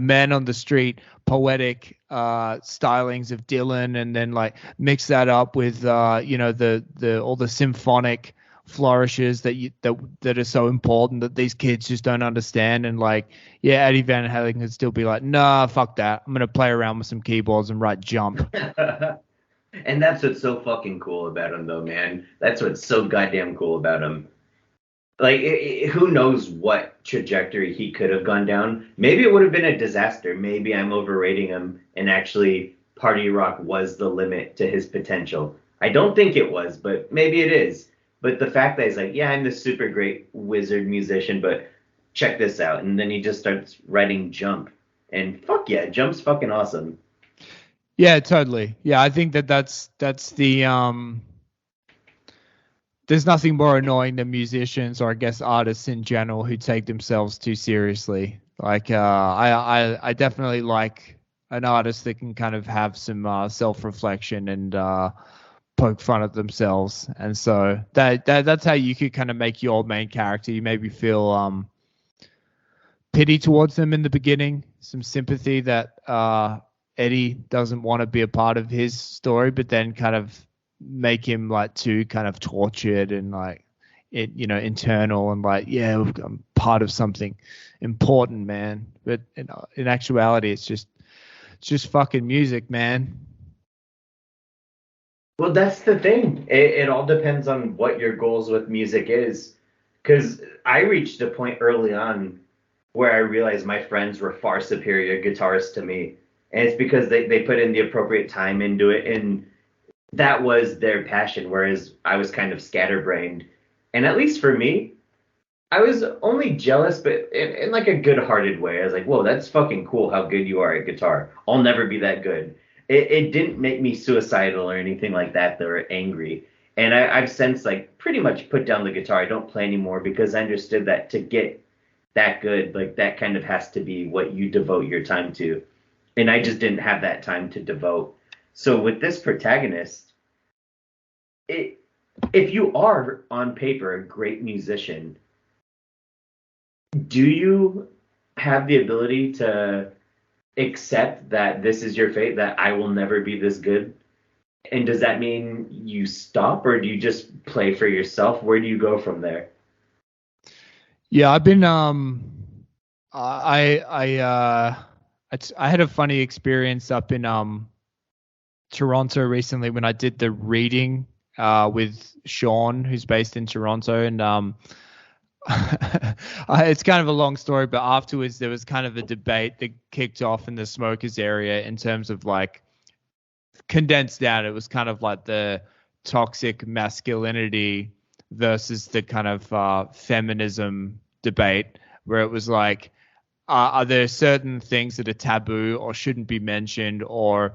man on the street poetic stylings of Dylan, and then like mix that up with the all the symphonic flourishes that are so important that these kids just don't understand. And like, yeah, Eddie Van Halen could still be like, nah, fuck that, I'm gonna play around with some keyboards and write Jump. And that's what's so fucking cool about him, though, man. That's what's so goddamn cool about him. Like, who knows what trajectory he could have gone down. Maybe it would have been a disaster. Maybe I'm overrating him, and actually party rock was the limit to his potential. I don't think it was, but maybe it is. But the fact that he's like, yeah, I'm this super great wizard musician, but check this out. And then he just starts writing Jump. And fuck yeah, Jump's fucking awesome. Yeah, totally. Yeah, I think that's the there's nothing more annoying than musicians, or I guess artists in general, who take themselves too seriously. Like I definitely like an artist that can kind of have some self-reflection and poke fun at themselves. And so that's how you could kind of make your main character. You maybe feel pity towards them in the beginning, some sympathy that Eddie doesn't want to be a part of his story, but then kind of make him like too kind of tortured and like internal, and like, yeah, I'm part of something important, man. But in actuality, it's just fucking music, man. Well, that's the thing. It all depends on what your goals with music is. Because I reached a point early on where I realized my friends were far superior guitarists to me. And it's because they put in the appropriate time into it, and that was their passion, whereas I was kind of scatterbrained. And at least for me, I was only jealous, but in like a good-hearted way. I was like, whoa, that's fucking cool how good you are at guitar. I'll never be that good. It didn't make me suicidal or anything like that or angry. And I've since like pretty much put down the guitar. I don't play anymore because I understood that to get that good, like that kind of has to be what you devote your time to. And I just didn't have that time to devote. So with this protagonist, if you are on paper a great musician, do you have the ability to accept that this is your fate, that I will never be this good? And does that mean you stop, or do you just play for yourself? Where do you go from there? Yeah, I've been I had a funny experience up in Toronto recently when I did the reading with Sean, who's based in Toronto, and it's kind of a long story, but afterwards there was kind of a debate that kicked off in the smokers area in terms of like, condensed down, it was kind of like the toxic masculinity versus the kind of feminism debate, where it was like, are there certain things that are taboo or shouldn't be mentioned, or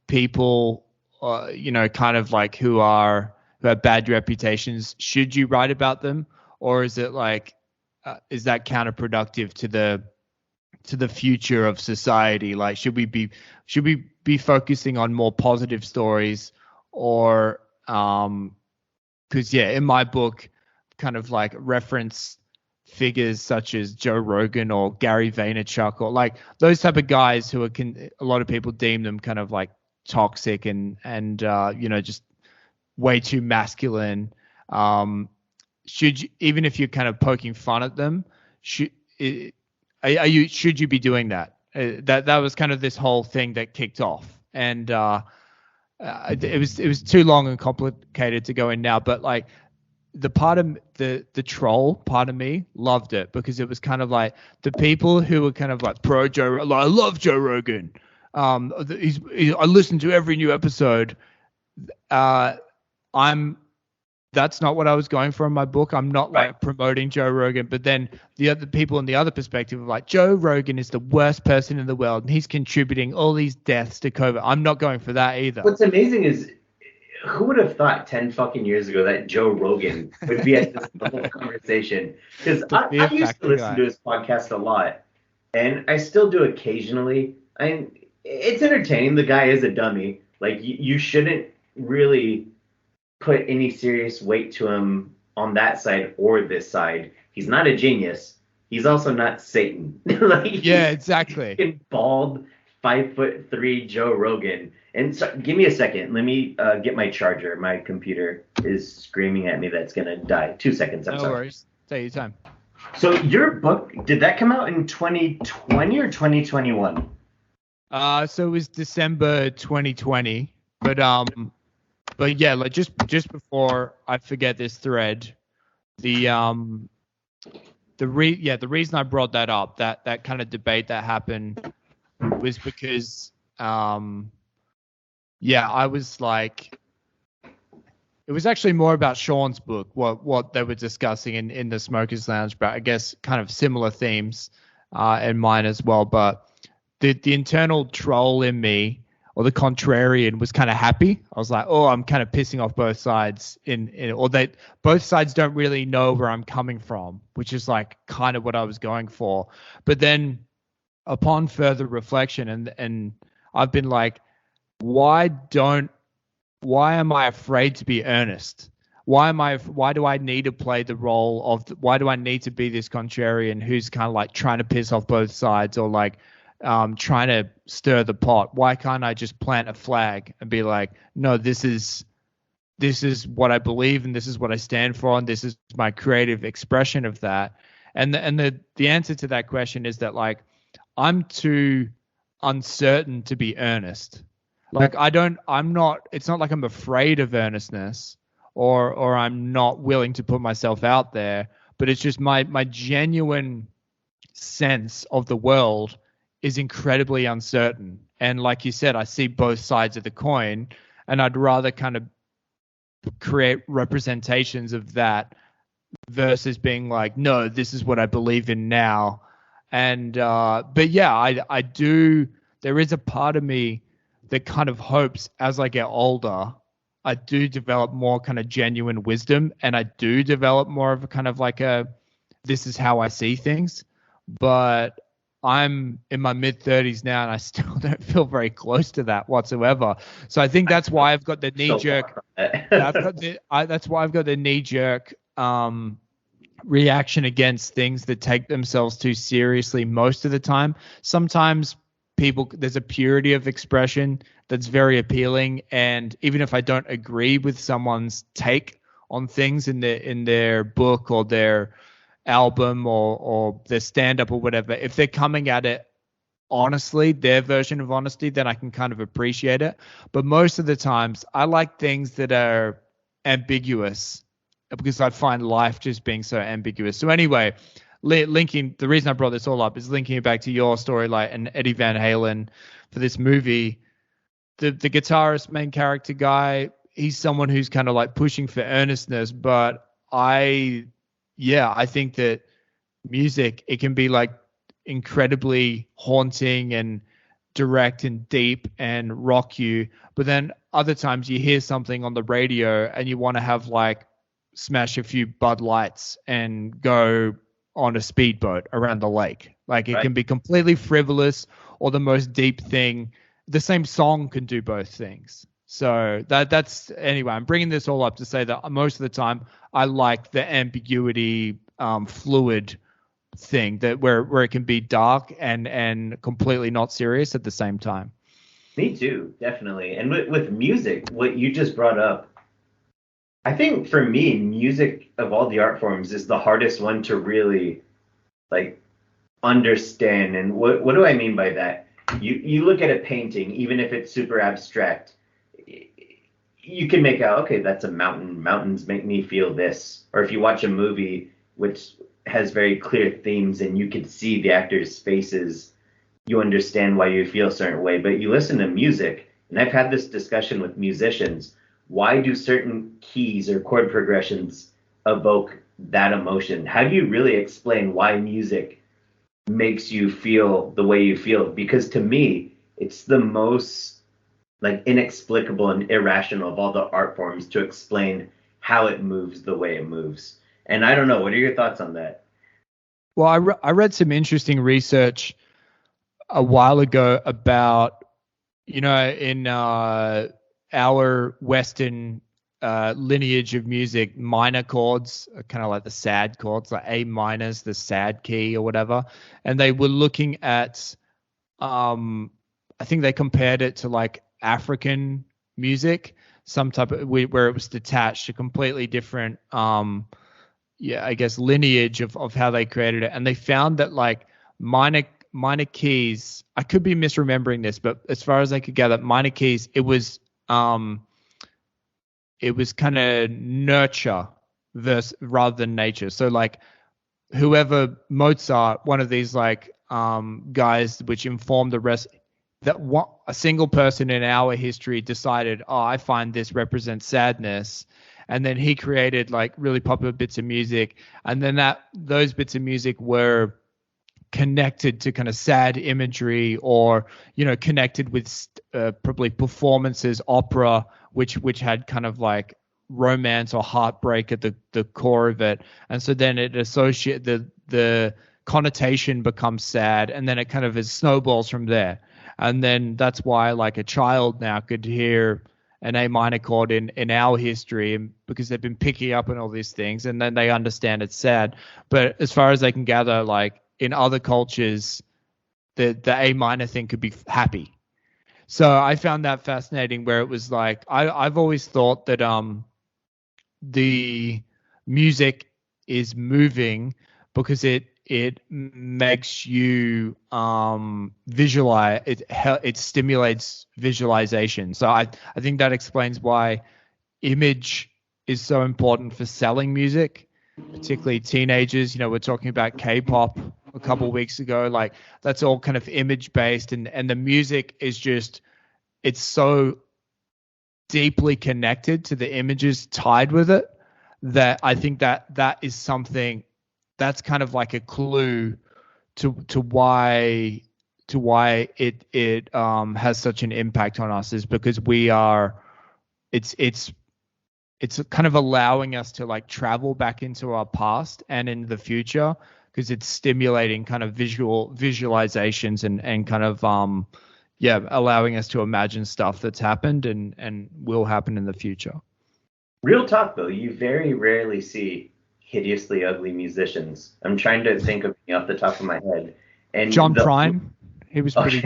people, kind of like who have bad reputations, should you write about them, or is it like, is that counterproductive to the future of society? Like, should we be focusing on more positive stories, or because in my book, kind of like reference figures such as Joe Rogan or Gary Vaynerchuk, or like those type of guys who a lot of people deem them kind of like toxic and just way too masculine. Should you, even if you're kind of poking fun at them, should you be doing that? That was kind of this whole thing that kicked off, and it was too long and complicated to go in now, but like, the part of the troll part of me loved it, because it was kind of like the people who were kind of like pro Joe, like, I love Joe Rogan. I listen to every new episode. That's not what I was going for in my book. I'm not like promoting Joe Rogan, but then the other people in the other perspective are like, Joe Rogan is the worst person in the world and he's contributing all these deaths to COVID. I'm not going for that either. What's amazing is who would have thought 10 fucking years ago that Joe Rogan would be at this level of conversation? Because The Fear I used to Factor listen guy. to his podcast a lot, and I still do occasionally. And it's entertaining. The guy is a dummy. Like, you shouldn't really put any serious weight to him on that side or this side. He's not a genius. He's also not Satan. Like, Yeah, he's exactly. fucking bald, 5'3" Joe Rogan. And so, give me a second. Let me get my charger. My computer is screaming at me that's gonna die. 2 seconds. I'm No sorry. worries. Take your time. So your book, did that come out in 2020 or 2021? So it was December 2020, but yeah, like just before I forget this thread, the reason I brought that up, that kind of debate that happened, was because I was like, it was actually more about Sean's book, what they were discussing in the Smokers Lounge, but I guess kind of similar themes, and mine as well. But the internal troll in me, or the contrarian, was kind of happy. I was like, oh, I'm kind of pissing off both sides both sides don't really know where I'm coming from, which is like kind of what I was going for. But then upon further reflection, and I've been like, why am I afraid to be earnest? Why do I need to play the role of, why do I need to be this contrarian who's kind of like trying to piss off both sides, or like trying to stir the pot? Why can't I just plant a flag and be like, no, this is what I believe, and this is what I stand for, and this is my creative expression of that. And the answer to that question is that, like, I'm too uncertain to be earnest. Like, it's not like I'm afraid of earnestness, or I'm not willing to put myself out there, but it's just my genuine sense of the world is incredibly uncertain. And like you said, I see both sides of the coin, and I'd rather kind of create representations of that versus being like, no, this is what I believe in now. And but yeah, I do, there is a part of me that kind of hopes as I get older, I do develop more kind of genuine wisdom, and I do develop more of a kind of like this is how I see things. But I'm in my mid-30s now, and I still don't feel very close to that whatsoever. So I think that's why I've got the knee-jerk. That's why I've got the knee-jerk reaction against things that take themselves too seriously most of the time. Sometimes there's a purity of expression that's very appealing, and even if I don't agree with someone's take on things in their book or their album or their stand-up or whatever, if they're coming at it honestly, their version of honesty, then I can kind of appreciate it. But most of the times I like things that are ambiguous, because I find life just being so ambiguous. So anyway, linking, the reason I brought this all up is linking it back to your story, like, and Eddie Van Halen for this movie. The guitarist, main character guy, he's someone who's kind of like pushing for earnestness, but I think that music, it can be like incredibly haunting and direct and deep and rock you, but then other times you hear something on the radio and you want to have like smash a few Bud Lights and go on a speedboat around the lake. Like, it can be completely frivolous or the most deep thing. The same song can do both things. So that's anyway, I'm bringing this all up to say that most of the time I like the ambiguity, fluid thing, that where it can be dark and completely not serious at the same time. Me too, definitely. And with music, what you just brought up, I think for me, music of all the art forms is the hardest one to really like understand. And what do I mean by that? You look at a painting, even if it's super abstract, you can make out, okay, that's a mountain. Mountains make me feel this. Or if you watch a movie which has very clear themes and you can see the actors' faces, you understand why you feel a certain way. But you listen to music, and I've had this discussion with musicians. Why do certain keys or chord progressions evoke that emotion? How do you really explain why music makes you feel the way you feel? Because to me, it's the most like inexplicable and irrational of all the art forms to explain how it moves the way it moves. And I don't know, what are your thoughts on that? Well, I read some interesting research a while ago about, in our Western lineage of music, minor chords are kind of like the sad chords, like A minor's the sad key or whatever. And they were looking at, I think they compared it to like African music, some type of where it was detached, a completely different, I guess lineage of how they created it. And they found that like minor keys, I could be misremembering this, but as far as I could gather, minor keys, it was kind of nurture rather than nature. So like whoever Mozart, one of these like guys which informed the rest, that a single person in our history decided, oh, I find this represents sadness, and then he created like really popular bits of music, and then those bits of music were connected to kind of sad imagery, or connected with probably performances, opera, which had kind of like romance or heartbreak at the core of it. And so then it associate the connotation becomes sad, and then it kind of snowballs from there. And then that's why like a child now could hear an A minor chord in our history, and because they've been picking up on all these things, and then they understand it's sad. But as far as they can gather, like in other cultures, the A minor thing could be happy. So I found that fascinating, where it was like I've always thought that the music is moving because it makes you visualize it. It stimulates visualization. So I think that explains why image is so important for selling music, particularly teenagers. We're talking about K-pop a couple of weeks ago. Like that's all kind of image based, and the music is just, it's so deeply connected to the images tied with it, that I think that is something that's kind of like a clue to why it has such an impact on us, is because it's kind of allowing us to like travel back into our past and in the future, because it's stimulating kind of visualizations and kind of allowing us to imagine stuff that's happened and will happen in the future. Real talk though, you very rarely see hideously ugly musicians. I'm trying to think of off the top of my head. And John Prine, he was pretty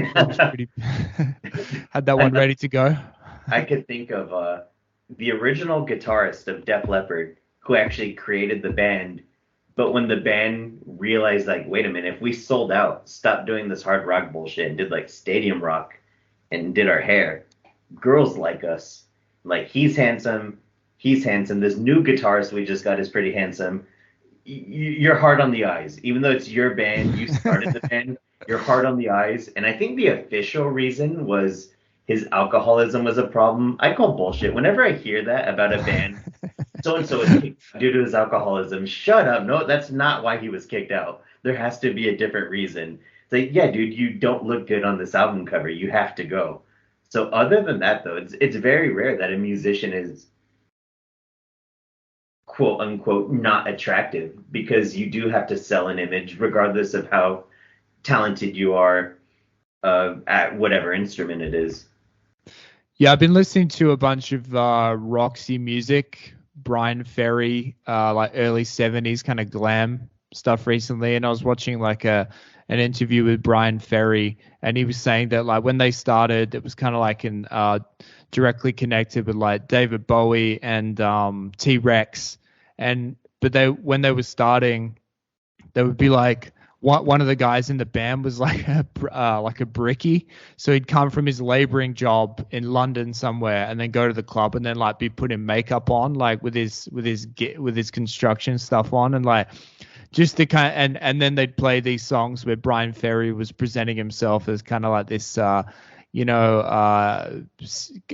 had that one ready to go. I could think of the original guitarist of Def Leppard, who actually created the band. But when the band realized, like, wait a minute, if we sold out, stopped doing this hard rock bullshit, and did like stadium rock and did our hair, girls like us. Like, he's handsome. This new guitarist we just got is pretty handsome. You're hard on the eyes. Even though it's your band, you started the band, you're hard on the eyes. And I think the official reason was his alcoholism was a problem. I call bullshit. Whenever I hear that about a band, so-and-so is kicked out due to his alcoholism, shut up. No, that's not why he was kicked out. There has to be a different reason. It's like, yeah, dude, you don't look good on this album cover. You have to go. So other than that, though, it's very rare that a musician is quote unquote not attractive, because you do have to sell an image regardless of how talented you are at whatever instrument it is. Yeah, I've been listening to a bunch of Roxy music, Brian Ferry, like early 70s kind of glam stuff recently, and I was watching like an interview with Brian Ferry, and he was saying that like when they started, it was kind of like directly connected with like David Bowie and T-Rex. But when they were starting, they would be like, one of the guys in the band was like a brickie, so he'd come from his laboring job in London somewhere and then go to the club and then like be putting makeup on, like with his construction stuff on, and like just the kind and then they'd play these songs where Brian Ferry was presenting himself as kind of like this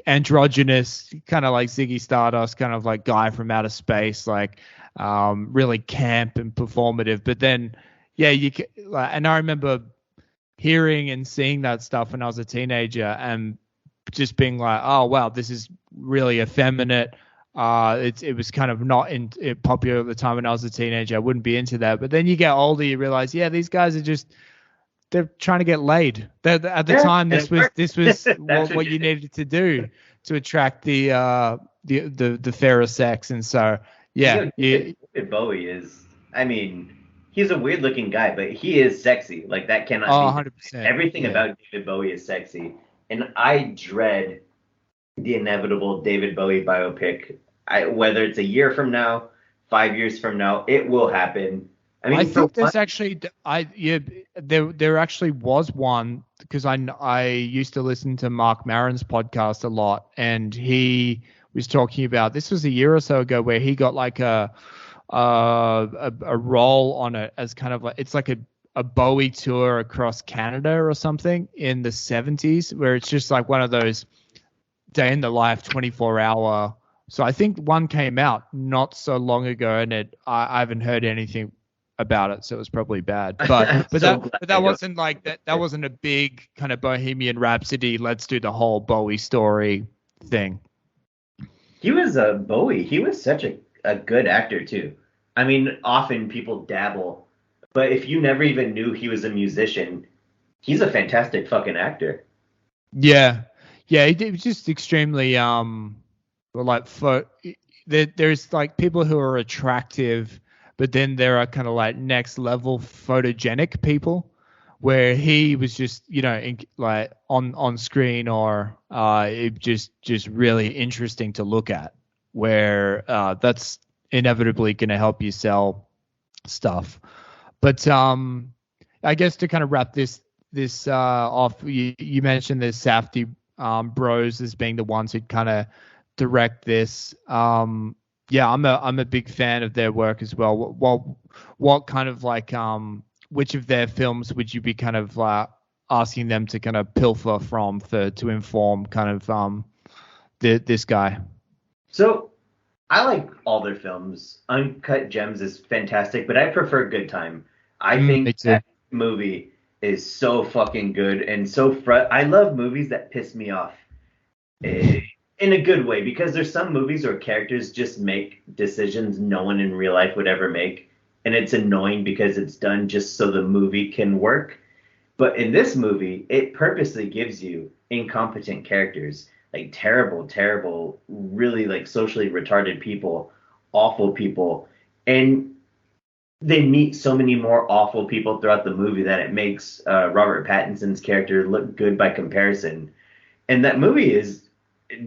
androgynous, kind of like Ziggy Stardust, kind of like guy from outer space, like really camp and performative. But then, yeah, and I remember hearing and seeing that stuff when I was a teenager, and just being like, oh wow, this is really effeminate. It was kind of not popular at the time when I was a teenager. I wouldn't be into that. But then you get older, you realize, yeah, these guys are they're trying to get laid. At the time, this was what you needed to do to attract the fairer sex. And so, yeah. David Bowie is, I mean, he's a weird looking guy, but he is sexy. Like, that cannot be. 100%. Everything about David Bowie is sexy. And I dread the inevitable David Bowie biopic. Whether it's a year from now, 5 years from now, it will happen. I mean, I think there's actually, there actually was one, because I used to listen to Mark Maron's podcast a lot, and he was talking about, this was a year or so ago, where he got like a role on it as kind of like, it's like a Bowie tour across Canada or something in the 70s, where it's just like one of those day in the life 24-hour. So I think one came out not so long ago, and I haven't heard anything about it, so it was probably bad. But that wasn't like that wasn't a big kind of Bohemian Rhapsody, let's do the whole Bowie story thing. He was Bowie. He was such a good actor too. I mean, often people dabble, but if you never even knew he was a musician, he's a fantastic fucking actor. Yeah, he was just extremely there's like people who are attractive, but then there are kind of like next level photogenic people, where he was just, like on screen, or it just really interesting to look at, where that's inevitably going to help you sell stuff. But I guess to kind of wrap this off, you mentioned the Safdie bros as being the ones who kind of direct this. Yeah, I'm a big fan of their work as well. What kind of like which of their films would you be kind of asking them to kind of pilfer from to inform kind of this guy? So I like all their films. Uncut Gems is fantastic, but I prefer Good Time. I think that movie is so fucking good and so I love movies that piss me off. In a good way, because there's some movies where characters just make decisions no one in real life would ever make, and it's annoying because it's done just so the movie can work. But in this movie, it purposely gives you incompetent characters, like terrible, really like socially retarded people, awful people, and they meet so many more awful people throughout the movie that it makes Robert Pattinson's character look good by comparison. And that movie is,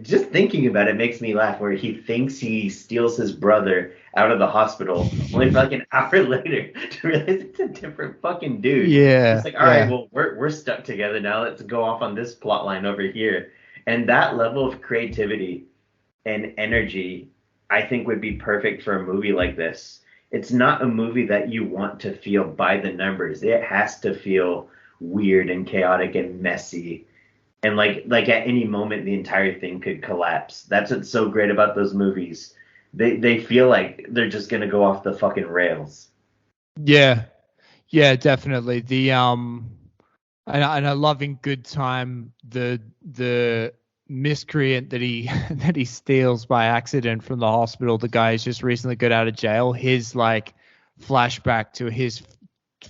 just thinking about it makes me laugh, where he thinks he steals his brother out of the hospital, only for like an hour later to realize it's a different fucking dude. Yeah. It's like, all right, well, we're stuck together now. Let's go off on this plot line over here. And that level of creativity and energy, I think, would be perfect for a movie like this. It's not a movie that you want to feel by the numbers. It has to feel weird and chaotic and messy. And like at any moment, the entire thing could collapse. That's what's so great about those movies. They feel like they're just gonna go off the fucking rails. Yeah, definitely. The and I love in Good Time the miscreant that he steals by accident from the hospital. The guy who's just recently got out of jail. His like flashback to his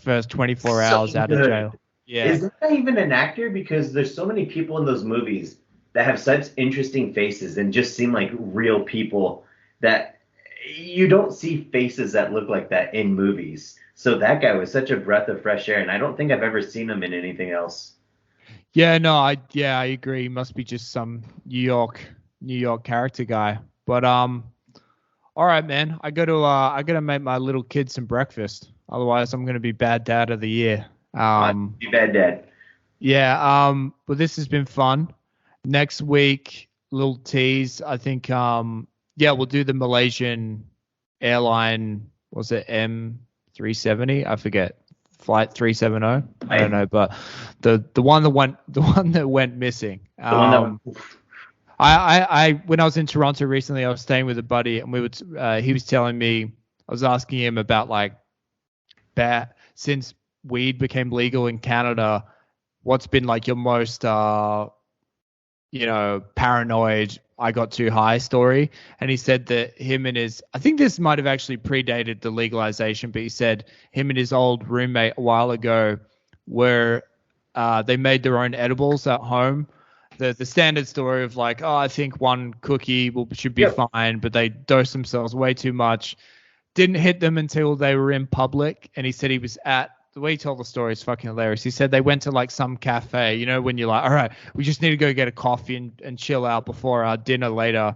first 24 hours out of jail. Yeah. Is that even an actor? Because there's so many people in those movies that have such interesting faces and just seem like real people, that you don't see faces that look like that in movies. So that guy was such a breath of fresh air, and I don't think I've ever seen him in anything else. Yeah, no, I agree. He must be just some New York character guy. But all right, man. I gotta make my little kid some breakfast. Otherwise, I'm gonna be bad dad of the year. Be bad dad. Yeah. But this has been fun. Next week, little tease. I think. We'll do the Malaysian airline. Was it M370? I forget. Flight 370. I don't know, but the one that went missing. The one that went. I when I was in Toronto recently, I was staying with a buddy, and he was telling me, I was asking him about like since weed became legal in Canada, what's been like your most paranoid, I got too high story. And he said that him and I think this might have actually predated the legalization, but he said him and his old roommate a while ago they made their own edibles at home. The standard story of like, I think one cookie should be fine, but they dosed themselves way too much. Didn't hit them until they were in public. And he said he was the way he told the story is fucking hilarious. He said they went to like some cafe, when you're like, all right, we just need to go get a coffee and chill out before our dinner later.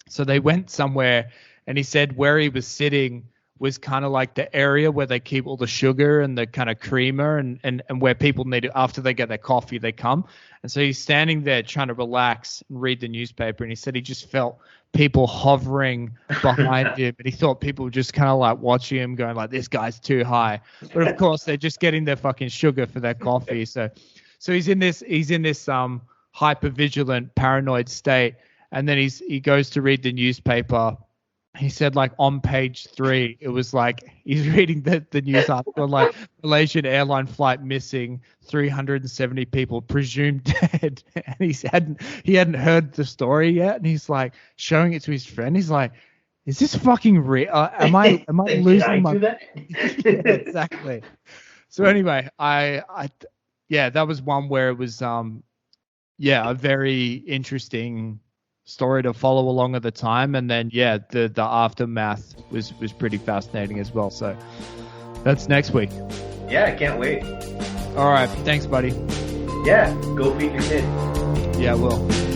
So they went somewhere, and he said where he was sitting was kind of like the area where they keep all the sugar and the kind of creamer and where people need to, after they get their coffee, they come. And so he's standing there trying to relax and read the newspaper. And he said he just felt people hovering behind him. And he thought people were just kind of like watching him going like, this guy's too high. But of course they're just getting their fucking sugar for their coffee. So he's in this hyper vigilant, paranoid state. And then he goes to read the newspaper. He said, like, on page 3, it was like he's reading the news article, like Malaysian airline flight missing, 370 people presumed dead. And he hadn't heard the story yet, and he's like showing it to his friend. He's like, "Is this fucking real? Am I losing my?" Yeah, exactly. So anyway, that was one where it was a very interesting story to follow along at the time, and then the aftermath was pretty fascinating as well. So that's next week. Yeah, I can't wait. All right, thanks, buddy. Yeah, go feed your kid. Yeah, I will.